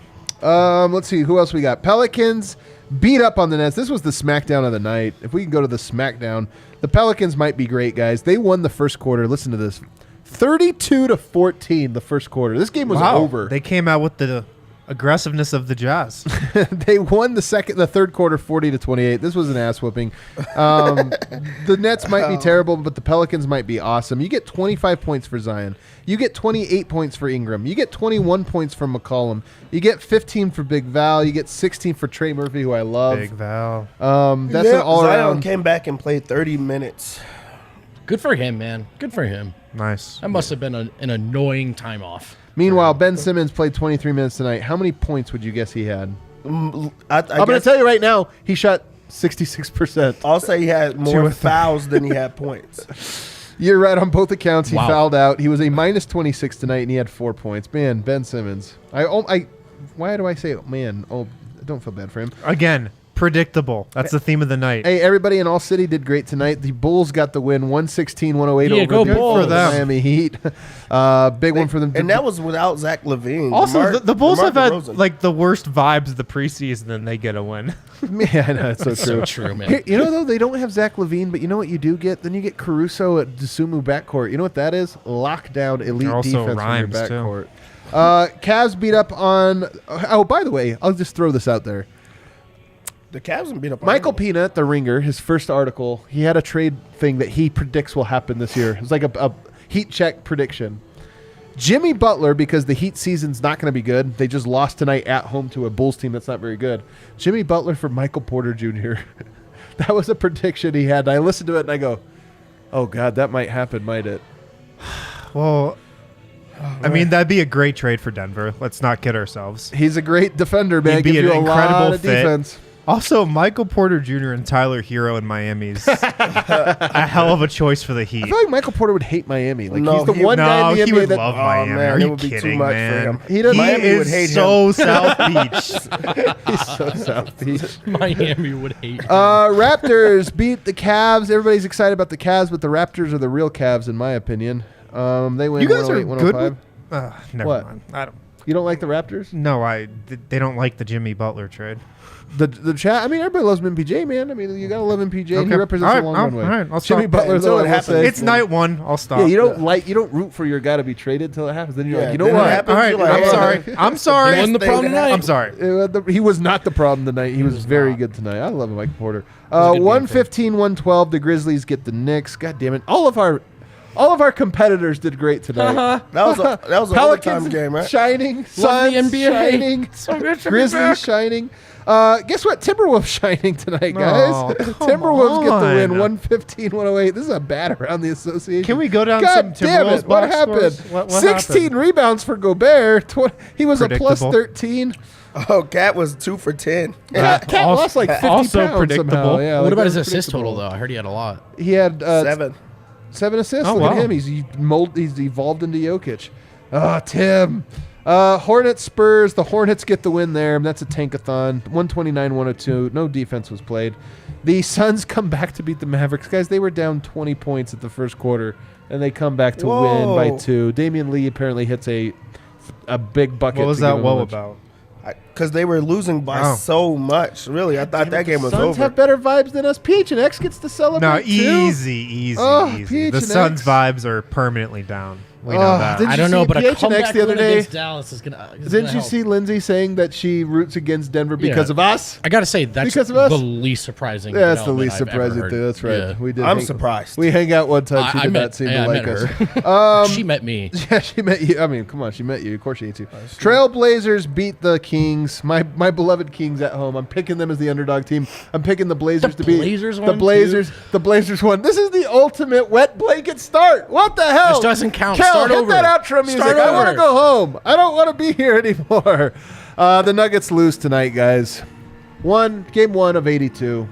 Let's see. Who else we got? Pelicans beat up on the Nets. This was the smackdown of the night. If we can go to the smackdown, the Pelicans might be great, guys. They won the first quarter. Listen to this. 32-14 the first quarter. This game was over.
They came out with the aggressiveness of the Jazz.
They won the third quarter 40-28. This was an ass whooping. The Nets might be terrible, but the Pelicans might be awesome. You get 25 points for Zion. You get 28 points for Ingram. You get 21 points from McCollum. You get 15 for Big Val. You get 16 for Trey Murphy, who I love.
Big Val.
That's an all
Zion
around.
came back and played 30 minutes.
Good for him, man. Good for him.
Nice.
That must have been an annoying time off.
Meanwhile, Ben Simmons played 23 minutes tonight. How many points would you guess he had?
I'm
I'm going to tell you right now, he shot 66%.
I'll say he had more
with
fouls than he had points.
You're right on both accounts. He
Wow.
fouled out. He was a minus 26 tonight, and he had 4 points. Man, Ben Simmons. Why do I say, man? Oh, I don't feel bad for him.
Again, predictable. That's the theme of the night.
Hey, everybody in All City did great tonight. The Bulls got the win, 116-108
Yeah,
over
go
the
Bulls.
For them.
Miami Heat. Big one for them.
And that was without Zach LaVine.
Also, the Bulls
DeMar
have had
DeRozan.
like the worst vibes of the preseason, and they get a win.
Yeah, I know, it's so
So
true.
true, man.
Here, you know, though, they don't have Zach LaVine, but you know what you do get? Then you get Caruso at Desumu backcourt. You know what that is? Lockdown elite
There also
defense
rhymes,
from
too.
your backcourt. Cavs beat up on... Oh, by the way, I'll just throw this out there.
the Cavs have beat up on
Michael
everyone.
Pina, the Ringer, his first article, he had a trade thing that he predicts will happen this year. It was like a heat check prediction. Jimmy Butler, because the Heat season's not going to be good. They just lost tonight at home to a Bulls team that's not very good. Jimmy Butler for Michael Porter Jr. That was a prediction he had. I listened to it and I go, oh, God, that might happen, might it?
Well, I mean, that'd be a great trade for Denver. Let's not kid ourselves.
He's a great defender, man.
He'd be
Gives you
an
a
incredible
lot of
fit.
defense.
Also, Michael Porter Jr. and Tyler Hero in Miami's a hell of a choice for the Heat.
I feel like Michael Porter would hate Miami. Like
No,
he's the
he-
one guy
No,
in the
he
NBA
would
that
love
Oh,
Miami.
man,
Are
it
you
would be too
kidding,
much for
man?
him.
He doesn't-
Miami
is
would hate
so South Beach.
he's so South Beach.
Miami would hate.
Raptors beat the Cavs. Everybody's excited about the Cavs, but the Raptors are the real Cavs, in my opinion. They win
You guys are
108,
good.
105.
Never
What?
mind. I don't.
You don't like the Raptors?
No, they don't like the Jimmy Butler trade.
The chat. I mean, everybody loves MPJ, man. I mean, you gotta love MPJ. And he
Okay.
represents
All
a long
right,
runway.
all right, I'll
Jimmy
stop.
Butler,
Until
though,
it
I will
happens.
say.
It's night one. I'll stop.
Yeah, you don't root for your guy to be traded till it happens. Then you're
Yeah,
like, you know
then it
what?
happens.
All right,
You're like,
I'm
oh,
sorry. I'm sorry.
Won the
thing
problem
that
tonight.
I'm sorry.
He was not the problem tonight. He was very good tonight. I love Mike Porter.
a good
115-112. The Grizzlies get the Knicks. God damn it! All of our competitors did great tonight.
That was an overtime game, right?
Shining, Suns
Love the NBA.
shining,
So good to be
Grizzlies
back.
shining. Guess what? Timberwolves shining tonight, guys.
Oh, come
Timberwolves get the win,
on.
115-108. This is a bat around the association.
Can we go down
God
some
damn
Timberwolves
it! What
box
happened?
scores? What
16
happened?
rebounds for Gobert. He was a plus
Predictable.
13.
Oh, Cat was 2 for 10.
Cat
also-
lost like 50
also
pounds
predictable.
somehow. Yeah,
What
like,
about
that
his
was
assist
predictable.
total, though? I heard he had a lot.
He had
7.
7 assists.
Oh,
Look at
wow.
him. He's evolved into Jokic. Tim. Hornets Spurs. The Hornets get the win there. That's a tankathon. 129-102. No defense was played. The Suns come back to beat the Mavericks. Guys, they were down 20 points at the first quarter, and they come back to win by 2. Damian Lee apparently hits a big bucket.
What was
to give
that
them
woe
a win.
about?
Because they were losing by
Oh.
so much. Really, I thought that game was
Suns
over.
have better vibes than us. PHNX gets to celebrate
No,
too.
easy.
Oh,
The
PHNX.
Suns vibes are permanently down. We know
Oh,
that.
did
I
you
don't know,
see
but a
PHNX
comeback
the other
win
day?
against Dallas is gonna.
Didn't you see Lindsay saying that she roots against Denver because
Yeah.
of us?
I gotta say that's
Because of us?
the least surprising.
Yeah, that's the
development
least
I've ever
surprising
heard.
thing. That's right.
Yeah.
We did.
I'm surprised.
We hang out one time. She
I
did
met-
not seem
yeah,
to
I
like
met
us.
She met me.
Yeah, she met you. I mean, come on, she met you. Of course she hates you. Trailblazers beat the Kings Kings, my beloved Kings at home. I'm picking them as the underdog team. I'm picking the Blazers to be
Blazers
the
won,
Blazers.
too?
The Blazers won. This is the ultimate wet blanket start. What the hell?
This doesn't count.
Kel,
Start
hit
over.
that outro music.
Start
I want to
over.
go home. I don't want to be here anymore. The Nuggets lose tonight, guys. Game one of 82.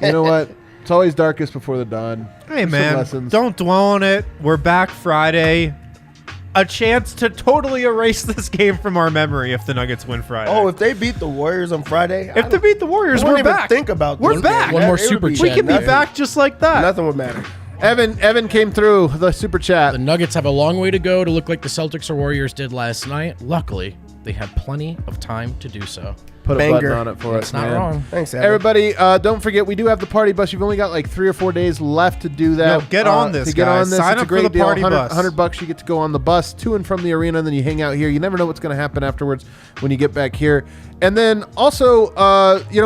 You know what? It's always darkest before the dawn.
Hey,
There's some
man,
lessons.
don't dwell on it. We're back Friday. A chance to totally erase this game from our memory if the Nuggets win Friday.
Oh, if they beat the Warriors on Friday,
if they beat the Warriors,
I
we're
wouldn't even
back.
think about
We're
this
back.
game.
One more
It would
super
be-
We
chat.
can be
nothing-
back just like that.
Nothing would matter.
Evan came through the super chat.
The Nuggets have a long way to go to look like the Celtics or Warriors did last night. Luckily, they had plenty of time to do so.
Put a
Banger.
button on it for us,
It's not
man.
wrong.
Thanks, Evan.
Everybody, don't forget, we do have the party bus. You've only got like 3 or 4 days left to do that.
No, get on this,
to get
guys.
on this,
Sign
it's
up
a
for
great
the
deal.
party bus.
$100 you get to go on the bus to and from the arena, and then you hang out here. You never know what's going to happen afterwards when you get back here. And then also,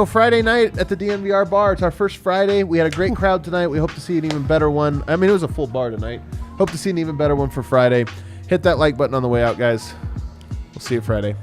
Friday night at the DNVR Bar. It's our first Friday. We had a great crowd tonight. We hope to see an even better one. I mean, it was a full bar tonight. Hope to see an even better one for Friday. Hit that like button on the way out, guys. We'll see you Friday.